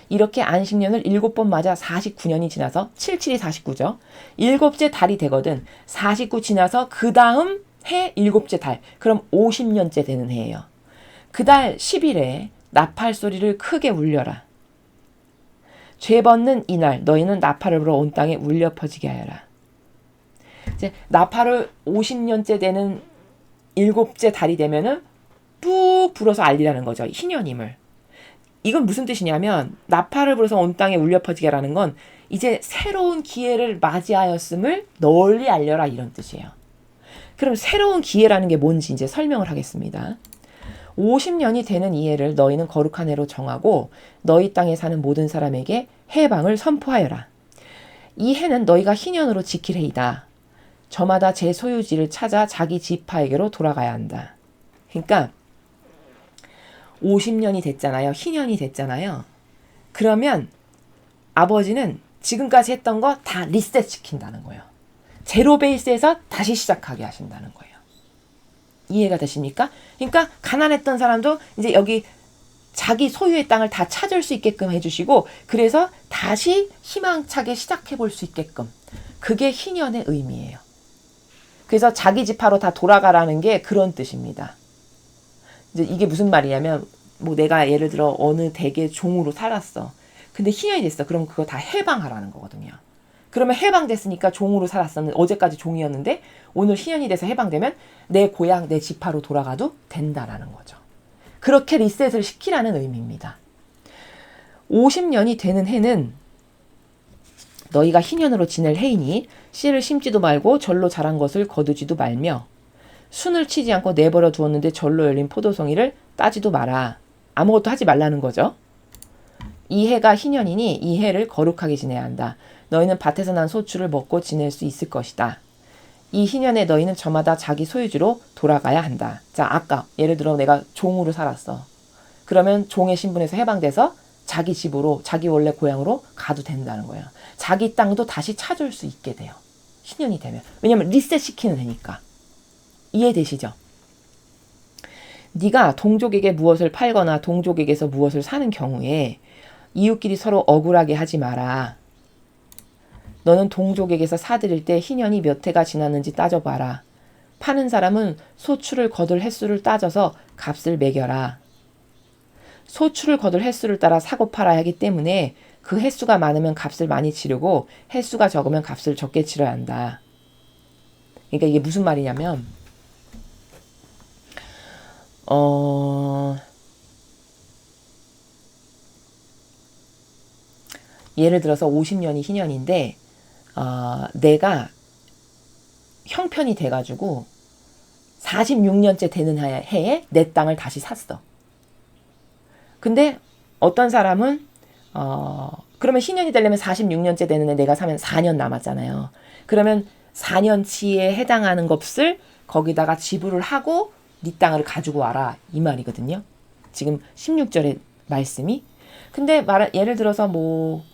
이렇게 안식년을 7번 맞아 49년이 지나서 77이 49죠. 7째 달이 되거든. 49 지나서 그 다음 해 7째 달. 그럼 50년째 되는 해예요. 그 달 10일에 나팔 소리를 크게 울려라. 죄 벗는 이날 너희는 나팔을 불어 온 땅에 울려 퍼지게 하여라. 이제 나팔을 50년째 되는 7째 달이 되면은 뚝 불어서 알리라는 거죠. 희년임을. 이건 무슨 뜻이냐면 나팔을 불어서 온 땅에 울려 퍼지게라는 건 이제 새로운 기회를 맞이하였음을 널리 알려라 이런 뜻이에요. 그럼 새로운 기회라는 게 뭔지 이제 설명을 하겠습니다. 50년이 되는 이 해를 너희는 거룩한 해로 정하고 너희 땅에 사는 모든 사람에게 해방을 선포하여라. 이 해는 너희가 희년으로 지킬 해이다. 저마다 제 소유지를 찾아 자기 지파에게로 돌아가야 한다. 그러니까 50년이 됐잖아요. 희년이 됐잖아요. 그러면 아버지는 지금까지 했던 거 다 리셋 시킨다는 거예요. 제로 베이스에서 다시 시작하게 하신다는 거예요. 이해가 되십니까? 그러니까 가난했던 사람도 이제 여기 자기 소유의 땅을 다 찾을 수 있게끔 해주시고 그래서 다시 희망차게 시작해 볼 수 있게끔 그게 희년의 의미예요. 그래서 자기 지파로 다 돌아가라는 게 그런 뜻입니다. 이제 이게 무슨 말이냐면 뭐 내가 예를 들어 어느 댁의 종으로 살았어. 근데 희년이 됐어. 그럼 그거 다 해방하라는 거거든요. 그러면 해방됐으니까 종으로 살았었는데 어제까지 종이었는데 오늘 희년이 돼서 해방되면 내 고향, 내 지파로 돌아가도 된다라는 거죠. 그렇게 리셋을 시키라는 의미입니다. 50년이 되는 해는 너희가 희년으로 지낼 해이니 씨를 심지도 말고 절로 자란 것을 거두지도 말며 순을 치지 않고 내버려 두었는데 절로 열린 포도송이를 따지도 마라. 아무것도 하지 말라는 거죠. 이 해가 희년이니 이 해를 거룩하게 지내야 한다. 너희는 밭에서 난 소출을 먹고 지낼 수 있을 것이다. 이 희년에 너희는 저마다 자기 소유지로 돌아가야 한다. 자, 아까 예를 들어 내가 종으로 살았어. 그러면 종의 신분에서 해방돼서 자기 집으로 자기 원래 고향으로 가도 된다는 거예요. 자기 땅도 다시 찾을 수 있게 돼요. 희년이 되면. 왜냐면 리셋 시키는 해니까. 이해되시죠? 네가 동족에게 무엇을 팔거나 동족에게서 무엇을 사는 경우에 이웃끼리 서로 억울하게 하지 마라. 너는 동족에게서 사들일 때 희년이 몇 해가 지났는지 따져봐라. 파는 사람은 소출을 거둘 횟수를 따져서 값을 매겨라. 소출을 거둘 횟수를 따라 사고 팔아야 하기 때문에 그 횟수가 많으면 값을 많이 치르고 횟수가 적으면 값을 적게 치러야 한다. 그러니까 이게 무슨 말이냐면 예를 들어서 50년이 희년인데 내가 형편이 돼가지고 46년째 되는 해에 내 땅을 다시 샀어. 근데 어떤 사람은 그러면 희년이 되려면 46년째 되는 해 내가 사면 4년 남았잖아요. 그러면 4년치에 해당하는 것을 거기다가 지불을 하고 네 땅을 가지고 와라 이 말이거든요. 지금 16절의 말씀이. 근데 예를 들어서 뭐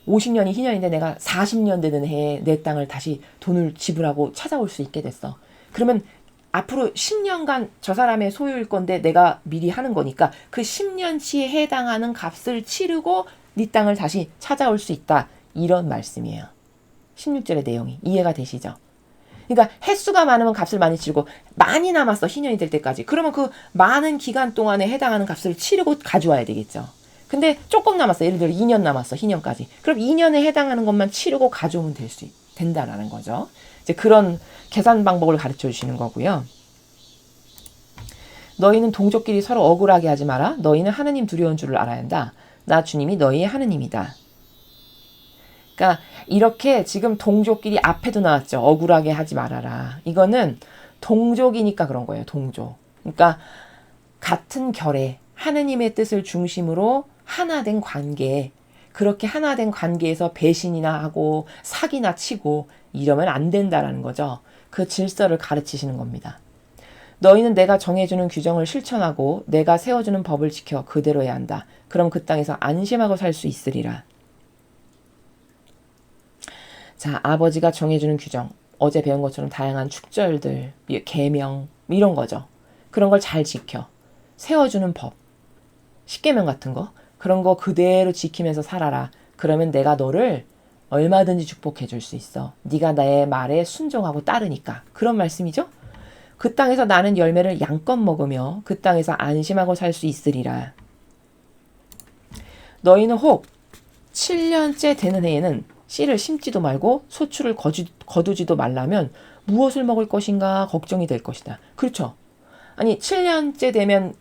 50년이 희년인데 내가 40년 되는 해에 내 땅을 다시 돈을 지불하고 찾아올 수 있게 됐어. 그러면 앞으로 10년간 저 사람의 소유일 건데 내가 미리 하는 거니까 그 10년치에 해당하는 값을 치르고 네 땅을 다시 찾아올 수 있다. 이런 말씀이에요. 16절의 내용이. 이해가 되시죠? 그러니까 횟수가 많으면 값을 많이 치르고 많이 남았어 희년이 될 때까지. 그러면 그 많은 기간 동안에 해당하는 값을 치르고 가져와야 되겠죠. 근데 조금 남았어. 예를 들어 2년 남았어 희년까지. 그럼 2년에 해당하는 것만 치르고 가져오면 된다라는 거죠. 이제 그런 계산 방법을 가르쳐 주시는 거고요. 너희는 동족끼리 서로 억울하게 하지 마라. 너희는 하느님 두려운 줄을 알아야 한다. 나 주님이 너희의 하느님이다. 그러니까 이렇게 지금 동족끼리 앞에도 나왔죠. 억울하게 하지 말아라. 이거는 동족이니까 그런 거예요. 동족. 그러니까 같은 결의 하느님의 뜻을 중심으로 하나된 관계, 그렇게 하나된 관계에서 배신이나 하고 사기나 치고 이러면 안 된다라는 거죠. 그 질서를 가르치시는 겁니다. 너희는 내가 정해주는 규정을 실천하고 내가 세워주는 법을 지켜 그대로 해야 한다. 그럼 그 땅에서 안심하고 살 수 있으리라. 자, 아버지가 정해주는 규정, 어제 배운 것처럼 다양한 축절들, 계명 이런 거죠. 그런 걸 잘 지켜. 세워주는 법, 십계명 같은 거, 그런 거 그대로 지키면서 살아라. 그러면 내가 너를 얼마든지 축복해 줄 수 있어. 네가 나의 말에 순종하고 따르니까. 그런 말씀이죠. 그 땅에서 나는 열매를 양껏 먹으며 그 땅에서 안심하고 살 수 있으리라. 너희는 혹 7년째 되는 해에는 씨를 심지도 말고 소출을 거두지도 말라면 무엇을 먹을 것인가 걱정이 될 것이다. 그렇죠. 아니 7년째 되면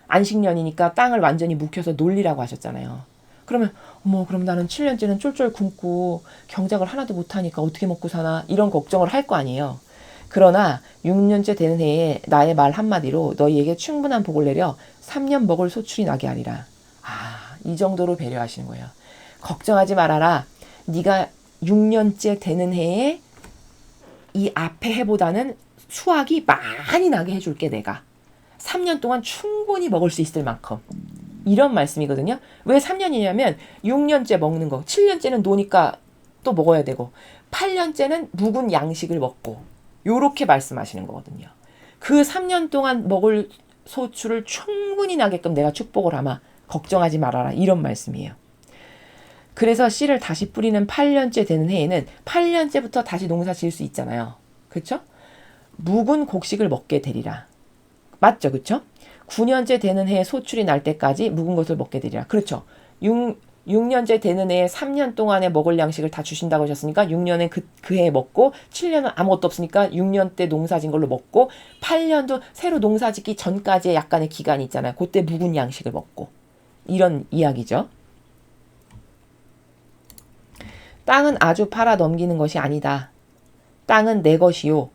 안식년이니까 땅을 완전히 묵혀서 놀리라고 하셨잖아요. 그러면 그럼 나는 7년째는 쫄쫄 굶고 경작을 하나도 못하니까 어떻게 먹고 사나 이런 걱정을 할 거 아니에요. 그러나 6년째 되는 해에 나의 말 한마디로 너희에게 충분한 복을 내려 3년 먹을 소출이 나게 하리라. 이 정도로 배려하시는 거예요. 걱정하지 말아라. 네가 6년째 되는 해에 이 앞에 해보다는 수확이 많이 나게 해줄게 내가. 3년 동안 충분히 먹을 수 있을 만큼. 이런 말씀이거든요. 왜 3년이냐면 6년째 먹는 거, 7년째는 노니까 또 먹어야 되고 8년째는 묵은 양식을 먹고 요렇게 말씀하시는 거거든요. 그 3년 동안 먹을 소출을 충분히 나게끔 내가 축복을 하마. 걱정하지 말아라. 이런 말씀이에요. 그래서 씨를 다시 뿌리는 8년째 되는 해에는 8년째부터 다시 농사 지을 수 있잖아요. 그렇죠? 묵은 곡식을 먹게 되리라. 맞죠? 그렇죠? 9년째 되는 해에 소출이 날 때까지 묵은 것을 먹게 되리라. 그렇죠? 6년째 되는 해에 3년 동안에 먹을 양식을 다 주신다고 하셨으니까 6년에 그 해에 먹고 7년은 아무것도 없으니까 6년 때 농사진 걸로 먹고 8년도 새로 농사짓기 전까지의 약간의 기간이 있잖아요. 그때 묵은 양식을 먹고 이런 이야기죠. 땅은 아주 팔아 넘기는 것이 아니다. 땅은 내 것이요.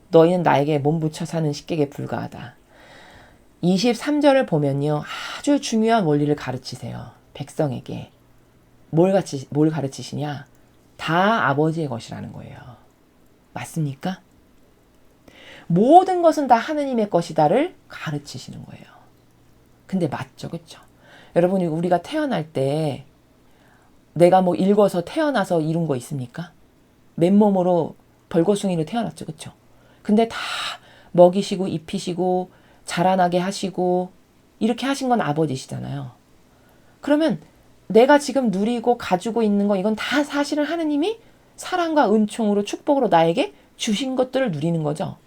너희는 나에게 몸부쳐 사는 식객에 불과하다. 23절을 보면요. 아주 중요한 원리를 가르치세요. 백성에게. 뭘 가르치시냐? 다 아버지의 것이라는 거예요. 맞습니까? 모든 것은 다 하느님의 것이다를 가르치시는 거예요. 근데 맞죠? 그렇죠? 여러분 우리가 태어날 때 내가 읽어서 태어나서 이룬 거 있습니까? 맨몸으로 벌거숭이로 태어났죠. 그렇죠? 근데 다 먹이시고 입히시고 자라나게 하시고 이렇게 하신 건 아버지시잖아요. 그러면 내가 지금 누리고 가지고 있는 거 이건 다 사실은 하느님이 사랑과 은총으로 축복으로 나에게 주신 것들을 누리는 거죠.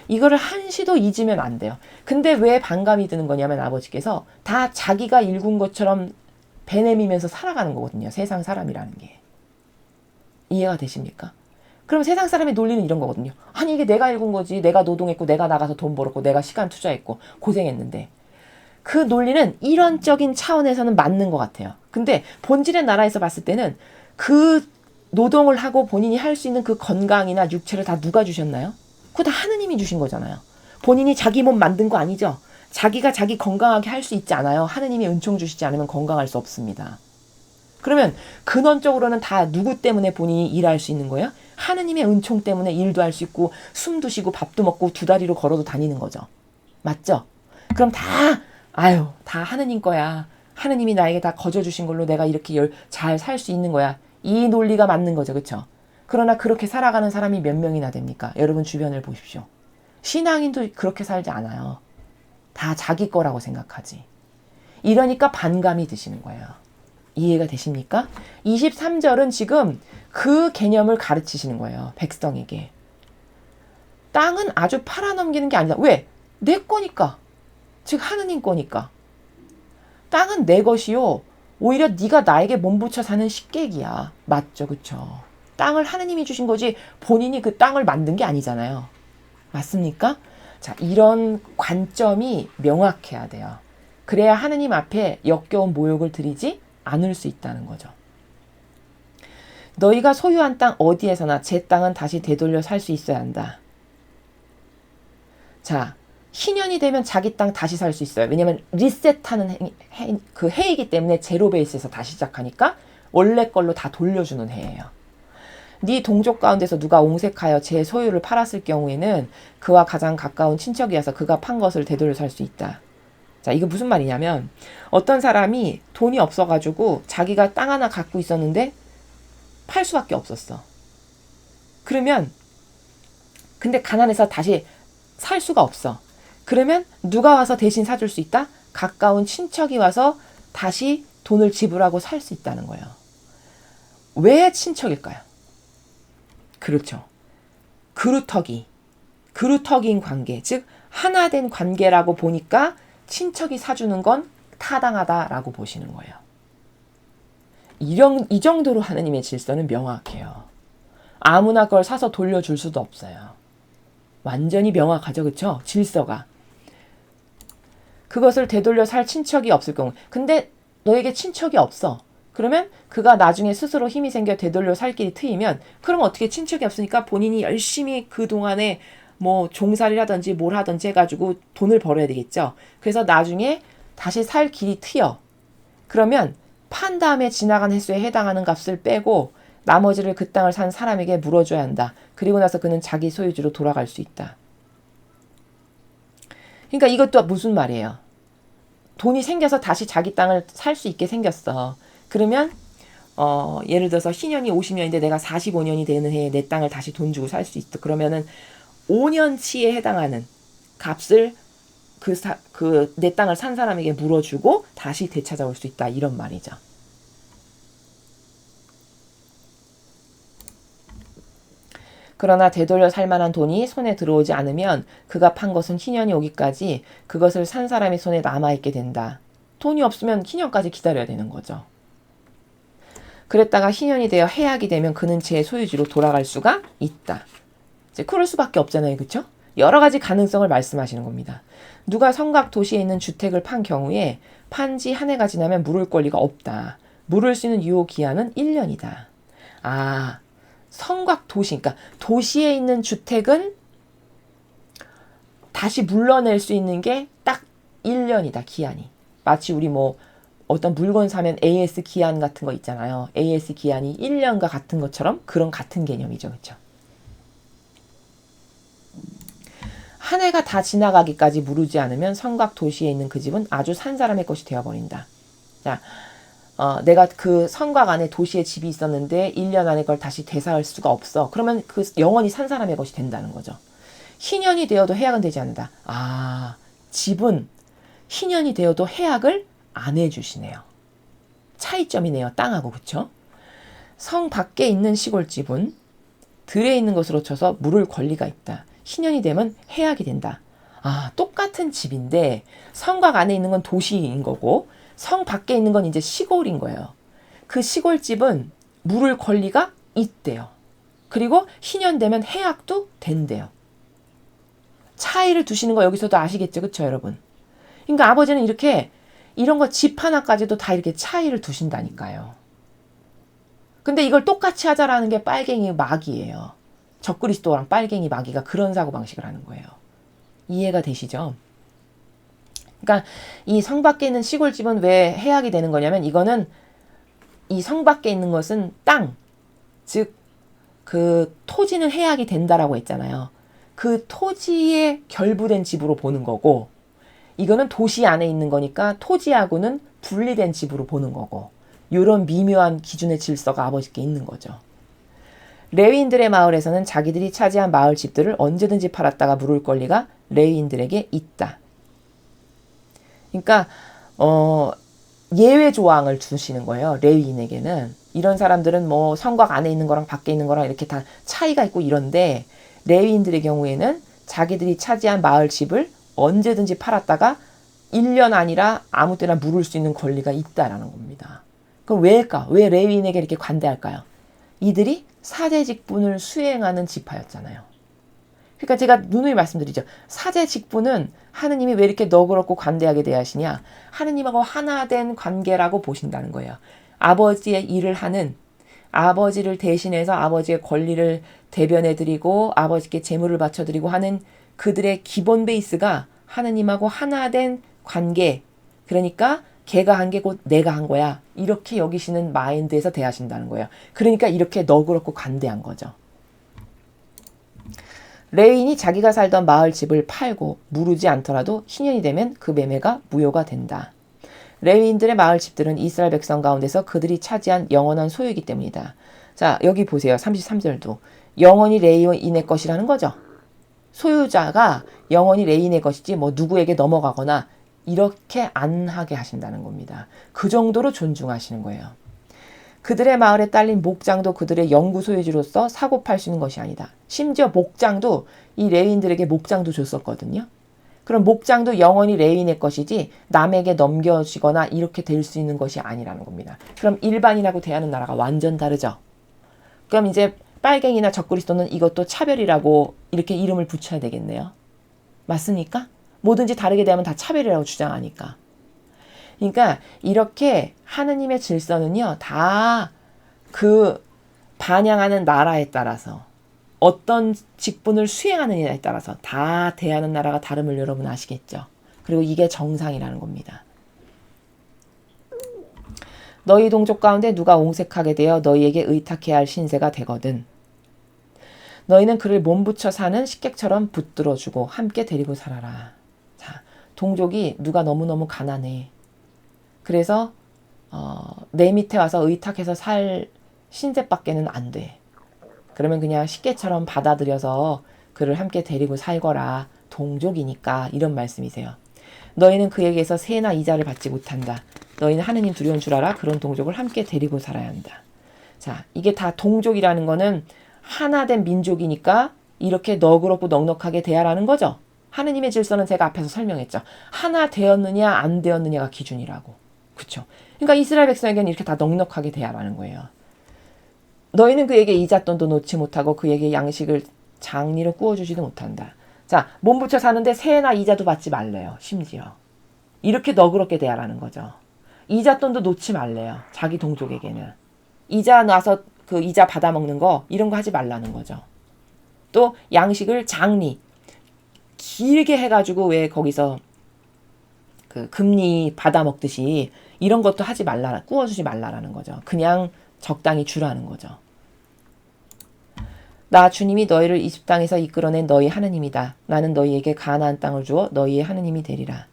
이거를 한시도 잊으면 안 돼요. 근데 왜 반감이 드는 거냐면 아버지께서 다 자기가 일군 것처럼 배내미면서 살아가는 거거든요. 세상 사람이라는 게. 이해가 되십니까? 그럼 세상 사람의 논리는 이런 거거든요. 아니 이게 내가 일군 거지. 내가 노동했고 내가 나가서 돈 벌었고 내가 시간 투자했고 고생했는데. 그 논리는 이론적인 차원에서는 맞는 것 같아요. 근데 본질의 나라에서 봤을 때는 그 노동을 하고 본인이 할 수 있는 그 건강이나 육체를 다 누가 주셨나요? 그거 다 하느님이 주신 거잖아요. 본인이 자기 몸 만든 거 아니죠? 자기가 자기 건강하게 할 수 있지 않아요. 하느님이 은총 주시지 않으면 건강할 수 없습니다. 그러면 근원적으로는 다 누구 때문에 본인이 일할 수 있는 거예요? 하느님의 은총 때문에 일도 할 수 있고 숨도 쉬고 밥도 먹고 두 다리로 걸어도 다니는 거죠. 맞죠? 그럼 다 하느님 거야. 하느님이 나에게 다 거저주신 걸로 내가 이렇게 잘 살 수 있는 거야. 이 논리가 맞는 거죠. 그렇죠? 그러나 그렇게 살아가는 사람이 몇 명이나 됩니까? 여러분 주변을 보십시오. 신앙인도 그렇게 살지 않아요. 다 자기 거라고 생각하지. 이러니까 반감이 드시는 거예요. 이해가 되십니까? 23절은 지금 그 개념을 가르치시는 거예요. 백성에게. 땅은 아주 팔아넘기는 게 아니다. 왜? 내 거니까. 즉 하느님 거니까. 땅은 내 것이요. 오히려 네가 나에게 몸붙여 사는 식객이야. 맞죠? 그쵸? 땅을 하느님이 주신 거지 본인이 그 땅을 만든 게 아니잖아요. 맞습니까? 자, 이런 관점이 명확해야 돼요. 그래야 하느님 앞에 역겨운 모욕을 드리지 않을 수 있다는 거죠. 너희가 소유한 땅 어디에서나 제 땅은 다시 되돌려 살 수 있어야 한다. 자, 희년이 되면 자기 땅 다시 살 수 있어요. 왜냐면 리셋하는 그 해이기 때문에 제로 베이스에서 다시 시작하니까 원래 걸로 다 돌려주는 해예요. 네 동족 가운데서 누가 옹색하여 제 소유를 팔았을 경우에는 그와 가장 가까운 친척이어서 그가 판 것을 되돌려 살 수 있다. 자, 이거 무슨 말이냐면 어떤 사람이 돈이 없어가지고 자기가 땅 하나 갖고 있었는데 팔 수밖에 없었어. 그러면 근데 가난해서 다시 살 수가 없어. 그러면 누가 와서 대신 사줄 수 있다? 가까운 친척이 와서 다시 돈을 지불하고 살 수 있다는 거예요. 왜 친척일까요? 그렇죠. 그루터기인 관계, 즉 하나 된 관계라고 보니까 친척이 사주는 건 타당하다라고 보시는 거예요. 이 정도로 하느님의 질서는 명확해요. 아무나 그걸 사서 돌려줄 수도 없어요. 완전히 명확하죠. 그렇죠? 질서가. 그것을 되돌려 살 친척이 없을 경우. 근데 너에게 친척이 없어. 그러면 그가 나중에 스스로 힘이 생겨 되돌려 살 길이 트이면 그럼 어떻게 친척이 없으니까 본인이 열심히 그동안에 뭐 종살이를 하든지 뭘 하든지 해가지고 돈을 벌어야 되겠죠. 그래서 나중에 다시 살 길이 트여. 그러면 판 다음에 지나간 횟수에 해당하는 값을 빼고 나머지를 그 땅을 산 사람에게 물어줘야 한다. 그리고 나서 그는 자기 소유주로 돌아갈 수 있다. 그러니까 이것도 무슨 말이에요? 돈이 생겨서 다시 자기 땅을 살 수 있게 생겼어. 그러면 예를 들어서 희년이 50년인데 내가 45년이 되는 해에 내 땅을 다시 돈 주고 살 수 있어. 그러면은 5년치에 해당하는 값을 내 땅을 산 사람에게 물어주고 다시 되찾아올 수 있다. 이런 말이죠. 그러나 되돌려 살 만한 돈이 손에 들어오지 않으면 그가 판 것은 희년이 오기까지 그것을 산 사람의 손에 남아있게 된다. 돈이 없으면 희년까지 기다려야 되는 거죠. 그랬다가 희년이 되어 해약이 되면 그는 제 소유지로 돌아갈 수가 있다. 이제 그럴 수밖에 없잖아요. 그렇죠? 여러 가지 가능성을 말씀하시는 겁니다. 누가 성곽 도시에 있는 주택을 판 경우에 판지 한 해가 지나면 물을 권리가 없다. 물을 수 있는 유효 기한은 1년이다. 아, 성곽 도시, 그러니까 도시에 있는 주택은 다시 물러낼 수 있는 게 딱 1년이다, 기한이. 마치 우리 뭐 어떤 물건 사면 AS 기한 같은 거 있잖아요. AS 기한이 1년과 같은 것처럼 그런 같은 개념이죠. 그렇죠? 한 해가 다 지나가기까지 무르지 않으면 성곽 도시에 있는 그 집은 아주 산 사람의 것이 되어버린다. 자, 내가 그 성곽 안에 도시에 집이 있었는데 1년 안에 그걸 다시 되사할 수가 없어. 그러면 그 영원히 산 사람의 것이 된다는 거죠. 희년이 되어도 해약은 되지 않는다. 아, 집은 희년이 되어도 해약을 안 해주시네요. 차이점이네요. 땅하고. 그쵸? 성 밖에 있는 시골집은 들에 있는 것으로 쳐서 물을 권리가 있다. 희년이 되면 해약이 된다. 아, 똑같은 집인데 성곽 안에 있는 건 도시인 거고 성 밖에 있는 건 이제 시골인 거예요. 그 시골집은 물을 권리가 있대요. 그리고 희년 되면 해약도 된대요. 차이를 두시는 거 여기서도 아시겠죠? 그쵸, 여러분? 그러니까 아버지는 이렇게 이런 거 집 하나까지도 다 이렇게 차이를 두신다니까요. 근데 이걸 똑같이 하자라는 게 빨갱이 마귀예요. 적그리스도랑 빨갱이 마귀가 그런 사고방식을 하는 거예요. 이해가 되시죠? 그러니까 이 성 밖에 있는 시골집은 왜 해약이 되는 거냐면 이거는 이 성 밖에 있는 것은 땅, 즉 그 토지는 해약이 된다라고 했잖아요. 그 토지에 결부된 집으로 보는 거고 이거는 도시 안에 있는 거니까 토지하고는 분리된 집으로 보는 거고 이런 미묘한 기준의 질서가 아버지께 있는 거죠. 레위인들의 마을에서는 자기들이 차지한 마을 집들을 언제든지 팔았다가 물을 권리가 레위인들에게 있다. 그러니까 예외 조항을 두시는 거예요. 레위인에게는. 이런 사람들은 뭐 성곽 안에 있는 거랑 밖에 있는 거랑 이렇게 다 차이가 있고 이런데 레위인들의 경우에는 자기들이 차지한 마을 집을 언제든지 팔았다가 1년 아니라 아무 때나 물을 수 있는 권리가 있다라는 겁니다. 그럼 왜일까? 왜 레위인에게 이렇게 관대할까요? 이들이 사제 직분을 수행하는 지파였잖아요. 그러니까 제가 누누이 말씀드리죠. 사제 직분은 하느님이 왜 이렇게 너그럽고 관대하게 대하시냐? 하느님하고 하나 된 관계라고 보신다는 거예요. 아버지의 일을 하는, 아버지를 대신해서 아버지의 권리를 대변해드리고 아버지께 제물을 바쳐드리고 하는 그들의 기본 베이스가 하느님하고 하나 된 관계. 그러니까 걔가 한 게 곧 내가 한 거야. 이렇게 여기시는 마인드에서 대하신다는 거예요. 그러니까 이렇게 너그럽고 관대한 거죠. 레위인이 자기가 살던 마을 집을 팔고 무르지 않더라도 희년이 되면 그 매매가 무효가 된다. 레위인들의 마을 집들은 이스라엘 백성 가운데서 그들이 차지한 영원한 소유이기 때문이다. 자, 여기 보세요. 33절도. 영원히 레위인의 것이라는 거죠. 소유자가 영원히 레위인의 것이지 뭐 누구에게 넘어가거나 이렇게 안 하게 하신다는 겁니다. 그 정도로 존중하시는 거예요. 그들의 마을에 딸린 목장도 그들의 영구 소유지로서 사고 팔 수 있는 것이 아니다. 심지어 목장도 이 레위인들에게 목장도 줬었거든요. 그럼 목장도 영원히 레위인의 것이지 남에게 넘겨지거나 이렇게 될 수 있는 것이 아니라는 겁니다. 그럼 일반인하고 대하는 나라가 완전 다르죠. 그럼 이제 빨갱이나 적그리스도는 이것도 차별이라고 이렇게 이름을 붙여야 되겠네요. 맞습니까? 뭐든지 다르게 대하면 다 차별이라고 주장하니까. 그러니까 이렇게 하느님의 질서는요, 다 그 반영하는 나라에 따라서 어떤 직분을 수행하느냐에 따라서 다 대하는 나라가 다름을 여러분 아시겠죠? 그리고 이게 정상이라는 겁니다. 너희 동족 가운데 누가 옹색하게 되어 너희에게 의탁해야 할 신세가 되거든. 너희는 그를 몸붙여 사는 식객처럼 붙들어주고 함께 데리고 살아라. 자, 동족이 누가 너무너무 가난해. 그래서 내 밑에 와서 의탁해서 살 신세밖에는 안 돼. 그러면 그냥 식객처럼 받아들여서 그를 함께 데리고 살거라. 동족이니까 이런 말씀이세요. 너희는 그에게서 세나 이자를 받지 못한다. 너희는 하느님 두려운 줄 알아. 그런 동족을 함께 데리고 살아야 한다. 자, 이게 다 동족이라는 거는 하나 된 민족이니까 이렇게 너그럽고 넉넉하게 대하라는 거죠. 하느님의 질서는 제가 앞에서 설명했죠. 하나 되었느냐 안 되었느냐가 기준이라고. 그렇죠? 그러니까 이스라엘 백성에게는 이렇게 다 넉넉하게 대하라는 거예요. 너희는 그에게 이잣돈도 놓지 못하고 그에게 양식을 장리로 구워주지도 못한다. 자, 몸붙여 사는데 세나 이자도 받지 말래요. 심지어. 이렇게 너그럽게 대하라는 거죠. 이잣돈도 놓지 말래요. 자기 동족에게는. 이자 놔서 그 이자 받아먹는 거 이런 거 하지 말라는 거죠. 또 양식을 장리 길게 해가지고 왜 거기서 그 금리 받아먹듯이 이런 것도 하지 말라, 구워주지 말라라는 거죠. 그냥 적당히 주라는 거죠. 나 주님이 너희를 이집 땅에서 이끌어낸 너희 하느님이다. 나는 너희에게 가나안 땅을 주어 너희의 하느님이 되리라.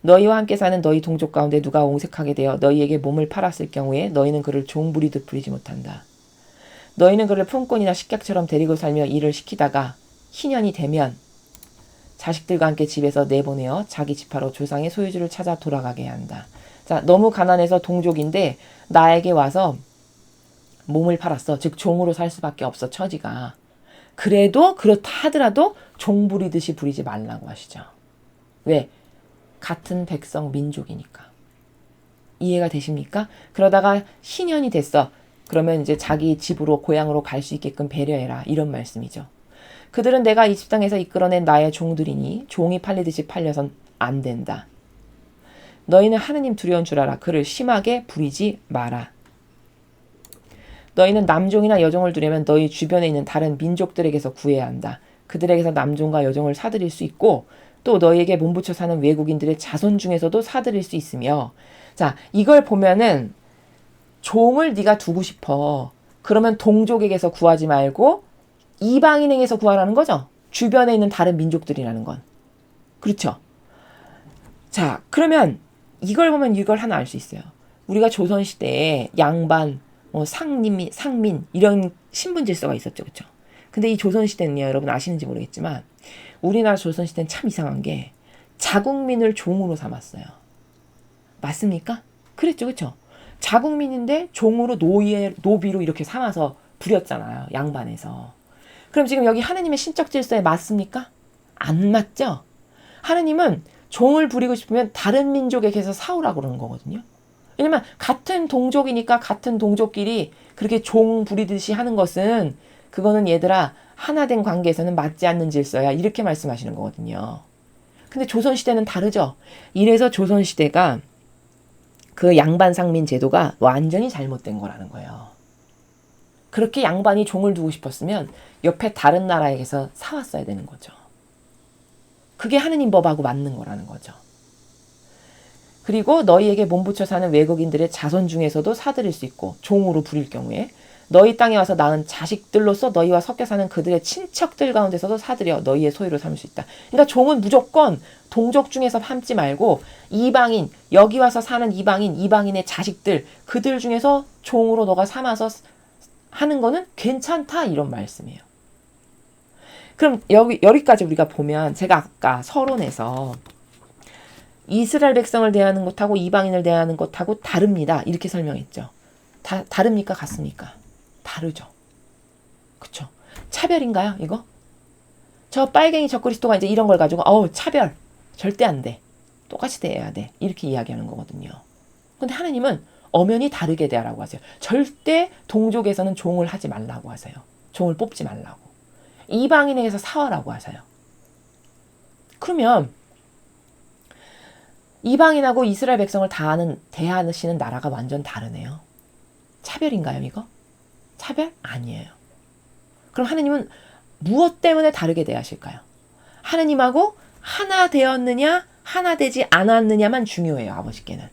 너희와 함께 사는 너희 동족 가운데 누가 옹색하게 되어 너희에게 몸을 팔았을 경우에 너희는 그를 종부리듯 부리지 못한다. 너희는 그를 품꾼이나 식객처럼 데리고 살며 일을 시키다가 희년이 되면 자식들과 함께 집에서 내보내어 자기 지파로 조상의 소유주를 찾아 돌아가게 한다. 자, 너무 가난해서 동족인데 나에게 와서 몸을 팔았어. 즉 종으로 살 수밖에 없어, 처지가. 그래도 그렇다 하더라도 종 부리듯이 부리지 말라고 하시죠. 왜? 같은 백성 민족이니까. 이해가 되십니까? 그러다가 희년이 됐어. 그러면 이제 자기 집으로 고향으로 갈 수 있게끔 배려해라. 이런 말씀이죠. 그들은 내가 이 집 땅에서 이끌어낸 나의 종들이니 종이 팔리듯이 팔려선 안 된다. 너희는 하느님 두려운 줄 알아. 그를 심하게 부리지 마라. 너희는 남종이나 여종을 두려면 너희 주변에 있는 다른 민족들에게서 구해야 한다. 그들에게서 남종과 여종을 사들일 수 있고 또 너희에게 몸붙여 사는 외국인들의 자손 중에서도 사들일 수 있으며 자, 이걸 보면은 종을 네가 두고 싶어. 그러면 동족에게서 구하지 말고 이방인에게서 구하라는 거죠. 주변에 있는 다른 민족들이라는 건. 그렇죠? 자, 그러면 이걸 보면 이걸 하나 알 수 있어요. 우리가 조선시대에 양반, 상민 이런 신분 질서가 있었죠. 그렇죠? 근데 이 조선시대는요, 여러분 아시는지 모르겠지만 우리나라 조선시대는 참 이상한 게 자국민을 종으로 삼았어요. 맞습니까? 그랬죠. 그렇죠? 자국민인데 종으로 노비로 이렇게 삼아서 부렸잖아요. 양반에서. 그럼 지금 여기 하느님의 신적 질서에 맞습니까? 안 맞죠? 하느님은 종을 부리고 싶으면 다른 민족에게서 사오라고 그러는 거거든요. 왜냐면 같은 동족이니까 같은 동족끼리 그렇게 종 부리듯이 하는 것은 그거는 얘들아 하나된 관계에서는 맞지 않는 질서야. 이렇게 말씀하시는 거거든요. 근데 조선시대는 다르죠. 이래서 조선시대가 그 양반상민 제도가 완전히 잘못된 거라는 거예요. 그렇게 양반이 종을 두고 싶었으면 옆에 다른 나라에게서 사왔어야 되는 거죠. 그게 하느님 법하고 맞는 거라는 거죠. 그리고 너희에게 몸붙여 사는 외국인들의 자손 중에서도 사들일 수 있고 종으로 부릴 경우에 너희 땅에 와서 낳은 자식들로서 너희와 섞여 사는 그들의 친척들 가운데서도 사들여 너희의 소유로 삼을 수 있다. 그러니까 종은 무조건 동족 중에서 삼지 말고 이방인, 여기 와서 사는 이방인의 자식들, 그들 중에서 종으로 너가 삼아서 하는 거는 괜찮다 이런 말씀이에요. 그럼 여기까지 우리가 보면 제가 아까 서론에서 이스라엘 백성을 대하는 것하고 이방인을 대하는 것하고 다릅니다. 이렇게 설명했죠. 다릅니까? 같습니까? 다르죠. 그쵸? 차별인가요? 이거? 저 빨갱이 저 그리스도가 이제 이런 걸 가지고 차별 절대 안 돼. 똑같이 대해야 돼. 이렇게 이야기하는 거거든요. 근데 하나님은 엄연히 다르게 대하라고 하세요. 절대 동족에서는 종을 하지 말라고 하세요. 종을 뽑지 말라고. 이방인에게서 사와라고 하세요. 그러면 이방인하고 이스라엘 백성을 대하시는 나라가 완전 다르네요. 차별인가요, 이거? 차별? 아니에요. 그럼 하느님은 무엇 때문에 다르게 대하실까요? 하느님하고 하나 되었느냐, 하나 되지 않았느냐만 중요해요, 아버지께는.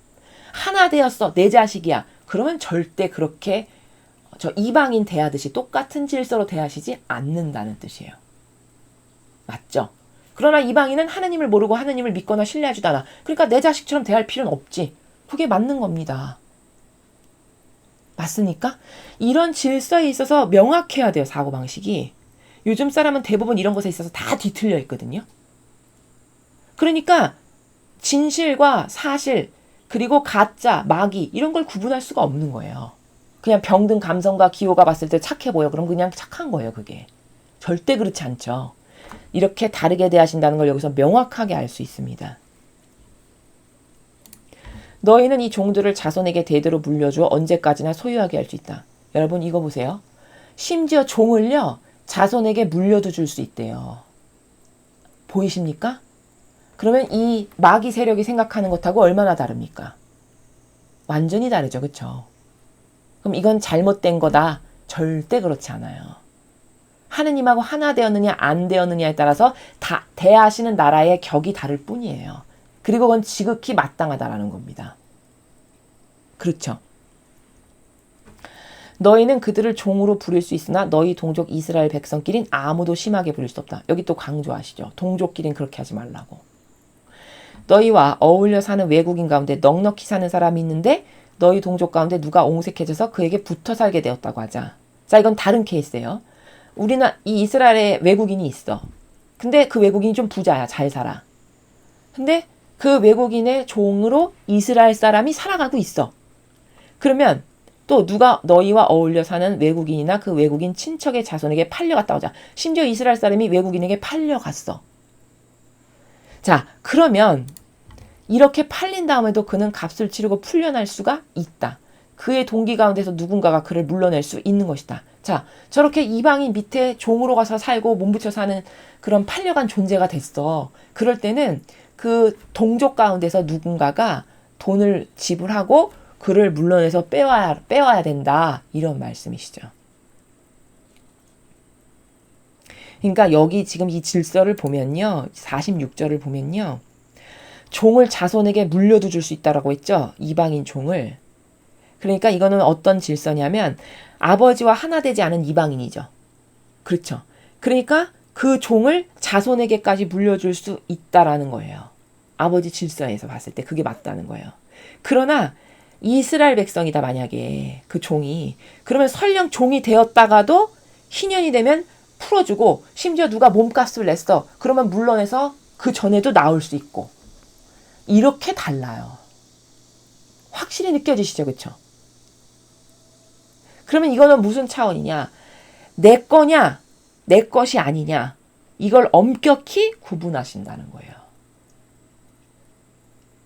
하나 되었어, 내 자식이야. 그러면 절대 그렇게 저 이방인 대하듯이 똑같은 질서로 대하시지 않는다는 뜻이에요. 맞죠? 그러나 이방인은 하느님을 모르고 하느님을 믿거나 신뢰하지도 않아. 그러니까 내 자식처럼 대할 필요는 없지. 그게 맞는 겁니다. 맞습니까? 이런 질서에 있어서 명확해야 돼요, 사고방식이. 요즘 사람은 대부분 이런 것에 있어서 다 뒤틀려 있거든요. 그러니까 진실과 사실, 그리고 가짜, 마귀 이런 걸 구분할 수가 없는 거예요. 그냥 병든 감성과 기호가 봤을 때 착해 보여. 그럼 그냥 착한 거예요, 그게. 절대 그렇지 않죠. 이렇게 다르게 대하신다는 걸 여기서 명확하게 알 수 있습니다. 너희는 이 종들을 자손에게 대대로 물려주어 언제까지나 소유하게 할 수 있다. 여러분 이거 보세요. 심지어 종을요. 자손에게 물려도 줄 수 있대요. 보이십니까? 그러면 이 마귀 세력이 생각하는 것하고 얼마나 다릅니까? 완전히 다르죠. 그렇죠? 그럼 이건 잘못된 거다. 절대 그렇지 않아요. 하느님하고 하나 되었느냐 안 되었느냐에 따라서 다 대하시는 나라의 격이 다를 뿐이에요. 그리고 그건 지극히 마땅하다라는 겁니다. 그렇죠. 너희는 그들을 종으로 부릴 수 있으나 너희 동족 이스라엘 백성끼린 아무도 심하게 부릴 수 없다. 여기 또 강조하시죠. 동족끼린 그렇게 하지 말라고. 너희와 어울려 사는 외국인 가운데 넉넉히 사는 사람이 있는데 너희 동족 가운데 누가 옹색해져서 그에게 붙어 살게 되었다고 하자. 자, 이건 다른 케이스예요. 이 이스라엘에 외국인이 있어. 근데 그 외국인이 좀 부자야. 잘 살아. 근데 그 외국인의 종으로 이스라엘 사람이 살아가고 있어. 그러면 또 누가 너희와 어울려 사는 외국인이나 그 외국인 친척의 자손에게 팔려갔다고 하자. 심지어 이스라엘 사람이 외국인에게 팔려갔어. 자, 그러면 이렇게 팔린 다음에도 그는 값을 치르고 풀려날 수가 있다. 그의 동기 가운데서 누군가가 그를 물러낼 수 있는 것이다. 자, 저렇게 이방인 밑에 종으로 가서 살고 몸붙여 사는 그런 팔려간 존재가 됐어. 그럴 때는 그 동족 가운데서 누군가가 돈을 지불하고 그를 물러내서 빼와야 된다. 이런 말씀이시죠. 그러니까 여기 지금 이 질서를 보면요. 46절을 보면요. 종을 자손에게 물려도 줄 수 있다라고 했죠. 이방인 종을. 그러니까 이거는 어떤 질서냐면 아버지와 하나 되지 않은 이방인이죠. 그렇죠. 그러니까 그 종을 자손에게까지 물려줄 수 있다라는 거예요. 아버지 질서에서 봤을 때 그게 맞다는 거예요. 그러나 이스라엘 백성이다 만약에 그 종이 그러면 설령 종이 되었다가도 희년이 되면 풀어주고 심지어 누가 몸값을 냈어. 그러면 물러내서 그 전에도 나올 수 있고 이렇게 달라요. 확실히 느껴지시죠? 그렇죠? 그러면 이거는 무슨 차원이냐? 내 거냐? 내 것이 아니냐, 이걸 엄격히 구분하신다는 거예요.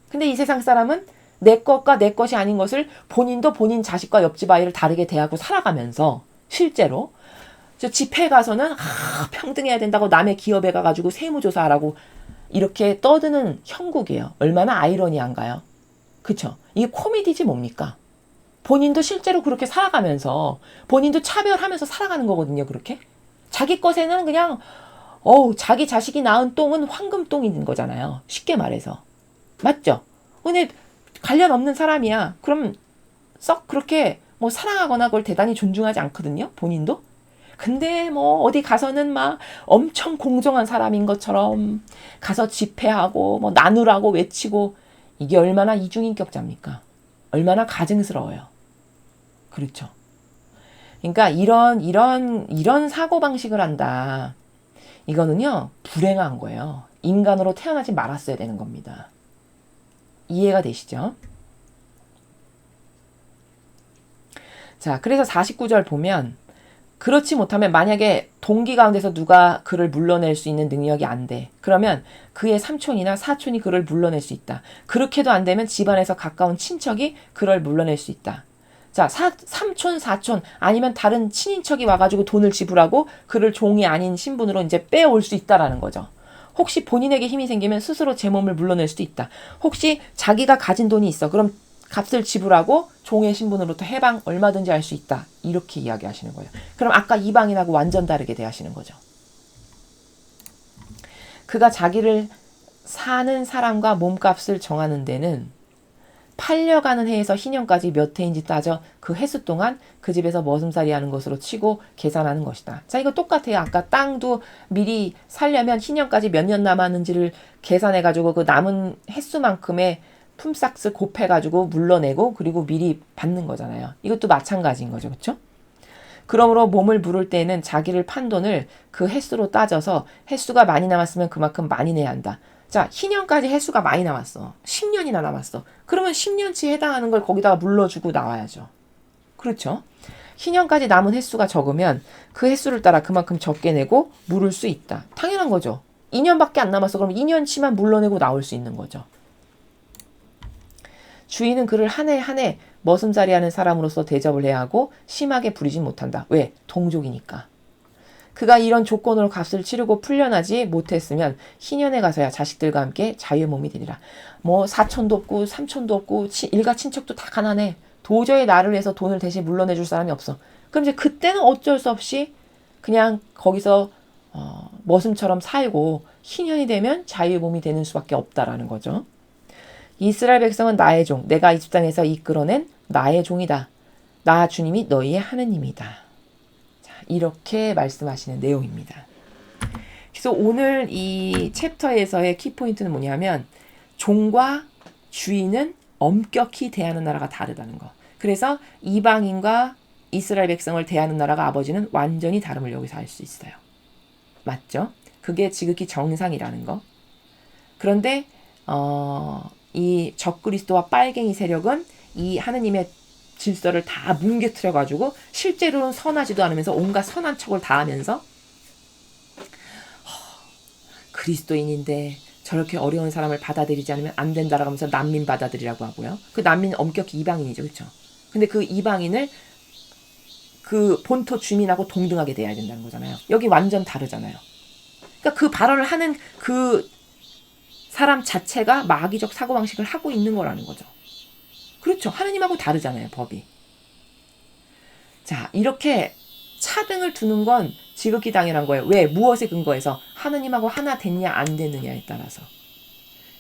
근데 이 세상 사람은 내 것과 내 것이 아닌 것을 본인도 본인 자식과 옆집 아이를 다르게 대하고 살아가면서 실제로 저 집회 가서는 평등해야 된다고 남의 기업에 가가지고 세무조사하라고 이렇게 떠드는 형국이에요. 얼마나 아이러니한가요? 그쵸? 이게 코미디지 뭡니까? 본인도 실제로 그렇게 살아가면서 본인도 차별하면서 살아가는 거거든요. 그렇게 자기 것에는 그냥 자기 자식이 낳은 똥은 황금똥인 거잖아요. 쉽게 말해서. 맞죠? 근데 관련 없는 사람이야. 그럼 썩 그렇게 뭐 사랑하거나 그걸 대단히 존중하지 않거든요. 본인도. 근데 뭐 어디 가서는 막 엄청 공정한 사람인 것처럼 가서 집회하고 뭐 나누라고 외치고, 이게 얼마나 이중인격자입니까? 얼마나 가증스러워요. 그렇죠. 그러니까 이런 사고방식을 한다. 이거는요, 불행한 거예요. 인간으로 태어나지 말았어야 되는 겁니다. 이해가 되시죠? 자, 그래서 49절 보면, 그렇지 못하면 만약에 동기 가운데서 누가 그를 물러낼 수 있는 능력이 안 돼. 그러면 그의 삼촌이나 사촌이 그를 물러낼 수 있다. 그렇게도 안 되면 집안에서 가까운 친척이 그를 물러낼 수 있다. 자, 삼촌, 사촌 아니면 다른 친인척이 와가지고 돈을 지불하고 그를 종이 아닌 신분으로 이제 빼올 수 있다라는 거죠. 혹시 본인에게 힘이 생기면 스스로 제 몸을 물러낼 수도 있다. 혹시 자기가 가진 돈이 있어. 그럼 값을 지불하고 종의 신분으로부터 해방 얼마든지 할 수 있다. 이렇게 이야기하시는 거예요. 그럼 아까 이방인하고 완전 다르게 대하시는 거죠. 그가 자기를 사는 사람과 몸값을 정하는 데는 팔려가는 해에서 희년까지 몇 해인지 따져 그 해수 동안 그 집에서 머슴살이 하는 것으로 치고 계산하는 것이다. 자, 이거 똑같아요. 아까 땅도 미리 살려면 희년까지 몇 년 남았는지를 계산해가지고 그 남은 횟수만큼의 품삯을 곱해가지고 물러내고 그리고 미리 받는 거잖아요. 이것도 마찬가지인 거죠. 그렇죠? 그러므로 몸을 물을 때에는 자기를 판 돈을 그 횟수로 따져서 횟수가 많이 남았으면 그만큼 많이 내야 한다. 자, 희년까지 횟수가 많이 남았어. 10년이나 남았어. 그러면 10년치 해당하는 걸 거기다가 물러주고 나와야죠. 그렇죠? 희년까지 남은 횟수가 적으면 그 횟수를 따라 그만큼 적게 내고 물을 수 있다. 당연한 거죠. 2년밖에 안 남았어. 그럼 2년치만 물러내고 나올 수 있는 거죠. 주인은 그를 한 해 한 해 머슴살이 하는 사람으로서 대접을 해야 하고 심하게 부리진 못한다. 왜? 동족이니까. 그가 이런 조건으로 값을 치르고 풀려나지 못했으면 희년에 가서야 자식들과 함께 자유의 몸이 되리라. 뭐 사촌도 없고 삼촌도 없고 일가 친척도 다 가난해. 도저히 나를 위해서 돈을 대신 물러내줄 사람이 없어. 그럼 이제 그때는 어쩔 수 없이 그냥 거기서 머슴처럼 살고 희년이 되면 자유의 몸이 되는 수밖에 없다라는 거죠. 이스라엘 백성은 나의 종, 내가 이집 땅에서 이끌어낸 나의 종이다. 나 주님이 너희의 하느님이다. 자, 이렇게 말씀하시는 내용입니다. 그래서 오늘 이 챕터에서의 키포인트는 뭐냐면 종과 주인은 엄격히 대하는 나라가 다르다는 거. 그래서 이방인과 이스라엘 백성을 대하는 나라가 아버지는 완전히 다름을 여기서 알 수 있어요. 맞죠? 그게 지극히 정상이라는 거. 그런데 이 적그리스도와 빨갱이 세력은 이 하느님의 질서를 다 뭉개트려가지고 실제로는 선하지도 않으면서 온갖 선한 척을 다 하면서 그리스도인인데 저렇게 어려운 사람을 받아들이지 않으면 안 된다라고 하면서 난민 받아들이라고 하고요. 그 난민은 엄격히 이방인이죠. 그렇죠? 근데 그 이방인을 그 본토 주민하고 동등하게 대해야 된다는 거잖아요. 여기 완전 다르잖아요. 그러니까 그 발언을 하는 그 사람 자체가 마귀적 사고방식을 하고 있는 거라는 거죠. 그렇죠. 하느님하고 다르잖아요. 법이. 자, 이렇게 차등을 두는 건 지극히 당연한 거예요. 왜? 무엇에 근거해서? 하느님하고 하나 됐냐 안 됐느냐에 따라서.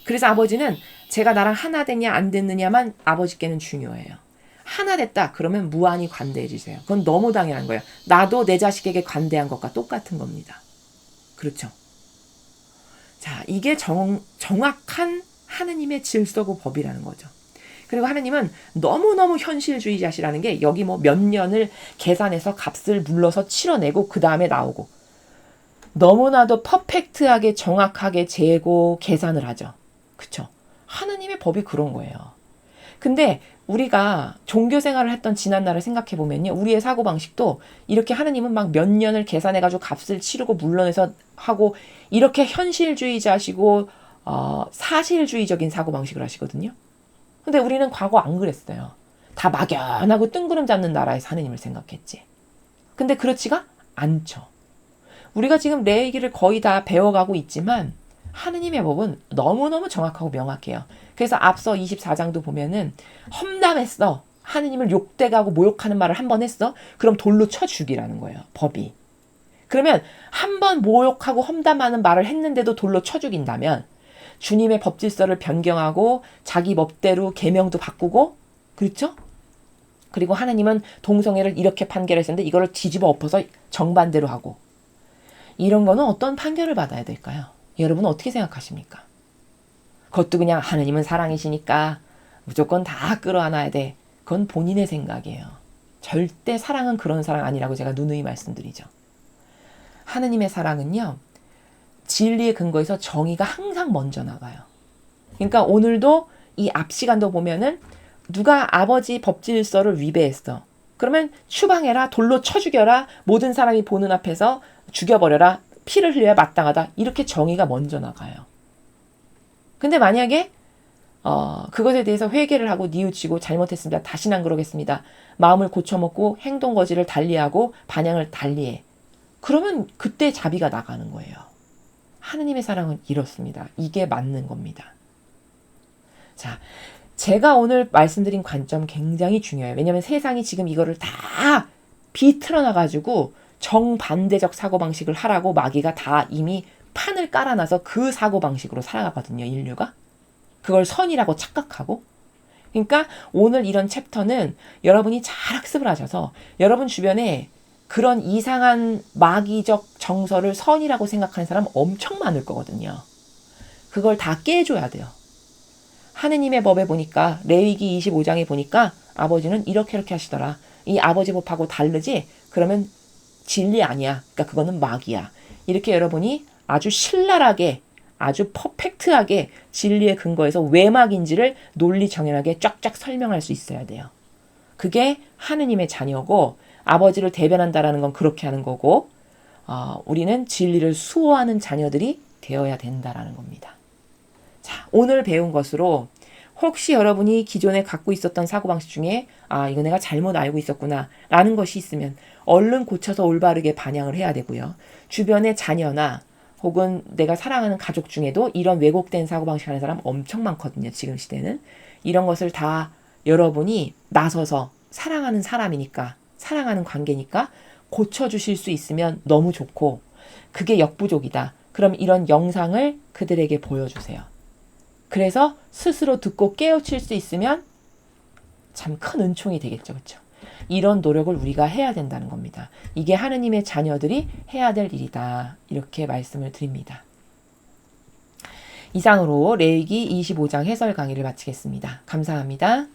그래서 아버지는 제가 나랑 하나 됐냐 안 됐느냐만 아버지께는 중요해요. 하나 됐다. 그러면 무한히 관대해 주세요. 그건 너무 당연한 거예요. 나도 내 자식에게 관대한 것과 똑같은 겁니다. 그렇죠. 자, 이게 정확한 하느님의 질서고 법이라는 거죠. 그리고 하느님은 너무너무 현실주의자시라는 게 여기 뭐 몇 년을 계산해서 값을 물러서 치러내고 그 다음에 나오고 너무나도 퍼펙트하게 정확하게 재고 계산을 하죠. 그쵸? 하느님의 법이 그런 거예요. 근데 우리가 종교 생활을 했던 지난 날을 생각해 보면요. 우리의 사고방식도 이렇게 하느님은 막 몇 년을 계산해가지고 값을 치르고 물러내서 하고 이렇게 현실주의자시고 사실주의적인 사고방식을 하시거든요. 근데 우리는 과거 안 그랬어요. 다 막연하고 뜬구름 잡는 나라에서 하느님을 생각했지. 근데 그렇지가 않죠. 우리가 지금 레위기를 거의 다 배워가고 있지만 하느님의 법은 너무너무 정확하고 명확해요. 그래서 앞서 24장도 보면은 험담했어. 하느님을 욕대가고 모욕하는 말을 한 번 했어. 그럼 돌로 쳐 죽이라는 거예요. 법이. 그러면 한 번 모욕하고 험담하는 말을 했는데도 돌로 쳐 죽인다면 주님의 법질서를 변경하고 자기 법대로 계명도 바꾸고 그렇죠? 그리고 하느님은 동성애를 이렇게 판결했었는데 이거를 뒤집어 엎어서 정반대로 하고 이런 거는 어떤 판결을 받아야 될까요? 여러분은 어떻게 생각하십니까? 그것도 그냥 하느님은 사랑이시니까 무조건 다 끌어안아야 돼. 그건 본인의 생각이에요. 절대 사랑은 그런 사랑 아니라고 제가 누누이 말씀드리죠. 하느님의 사랑은요. 진리의 근거에서 정의가 항상 먼저 나가요. 그러니까 오늘도 이 앞 시간도 보면은 누가 아버지 법질서를 위배했어. 그러면 추방해라. 돌로 쳐 죽여라. 모든 사람이 보는 앞에서 죽여버려라. 피를 흘려야 마땅하다. 이렇게 정의가 먼저 나가요. 근데 만약에 그것에 대해서 회개를 하고 뉘우치고 잘못했습니다. 다시는 안 그러겠습니다. 마음을 고쳐먹고 행동 거지를 달리하고 반향을 달리해. 그러면 그때 자비가 나가는 거예요. 하느님의 사랑은 이렇습니다. 이게 맞는 겁니다. 자, 제가 오늘 말씀드린 관점 굉장히 중요해요. 왜냐하면 세상이 지금 이거를 다 비틀어놔가지고 정반대적 사고방식을 하라고 마귀가 다 이미 판을 깔아놔서 그 사고방식으로 살아가거든요. 인류가. 그걸 선이라고 착각하고. 그러니까 오늘 이런 챕터는 여러분이 잘 학습을 하셔서 여러분 주변에 그런 이상한 마귀적 정서를 선이라고 생각하는 사람 엄청 많을 거거든요. 그걸 다 깨줘야 돼요. 하느님의 법에 보니까 레위기 25장에 보니까 아버지는 이렇게 하시더라. 이 아버지 법하고 다르지? 그러면 진리 아니야. 그러니까 그거는 마귀야. 이렇게 여러분이 아주 신랄하게 아주 퍼펙트하게 진리의 근거에서 왜 마귀인지를 논리정연하게 쫙쫙 설명할 수 있어야 돼요. 그게 하느님의 자녀고 아버지를 대변한다라는 건 그렇게 하는 거고 우리는 진리를 수호하는 자녀들이 되어야 된다라는 겁니다. 자, 오늘 배운 것으로 혹시 여러분이 기존에 갖고 있었던 사고방식 중에 이거 내가 잘못 알고 있었구나 라는 것이 있으면 얼른 고쳐서 올바르게 반영을 해야 되고요. 주변의 자녀나 혹은 내가 사랑하는 가족 중에도 이런 왜곡된 사고방식 하는 사람 엄청 많거든요. 지금 시대는. 이런 것을 다 여러분이 나서서 사랑하는 사람이니까 사랑하는 관계니까 고쳐주실 수 있으면 너무 좋고 그게 역부족이다. 그럼 이런 영상을 그들에게 보여주세요. 그래서 스스로 듣고 깨우칠 수 있으면 참 큰 은총이 되겠죠. 그렇죠? 이런 노력을 우리가 해야 된다는 겁니다. 이게 하느님의 자녀들이 해야 될 일이다. 이렇게 말씀을 드립니다. 이상으로 레위기 25장 해설 강의를 마치겠습니다. 감사합니다.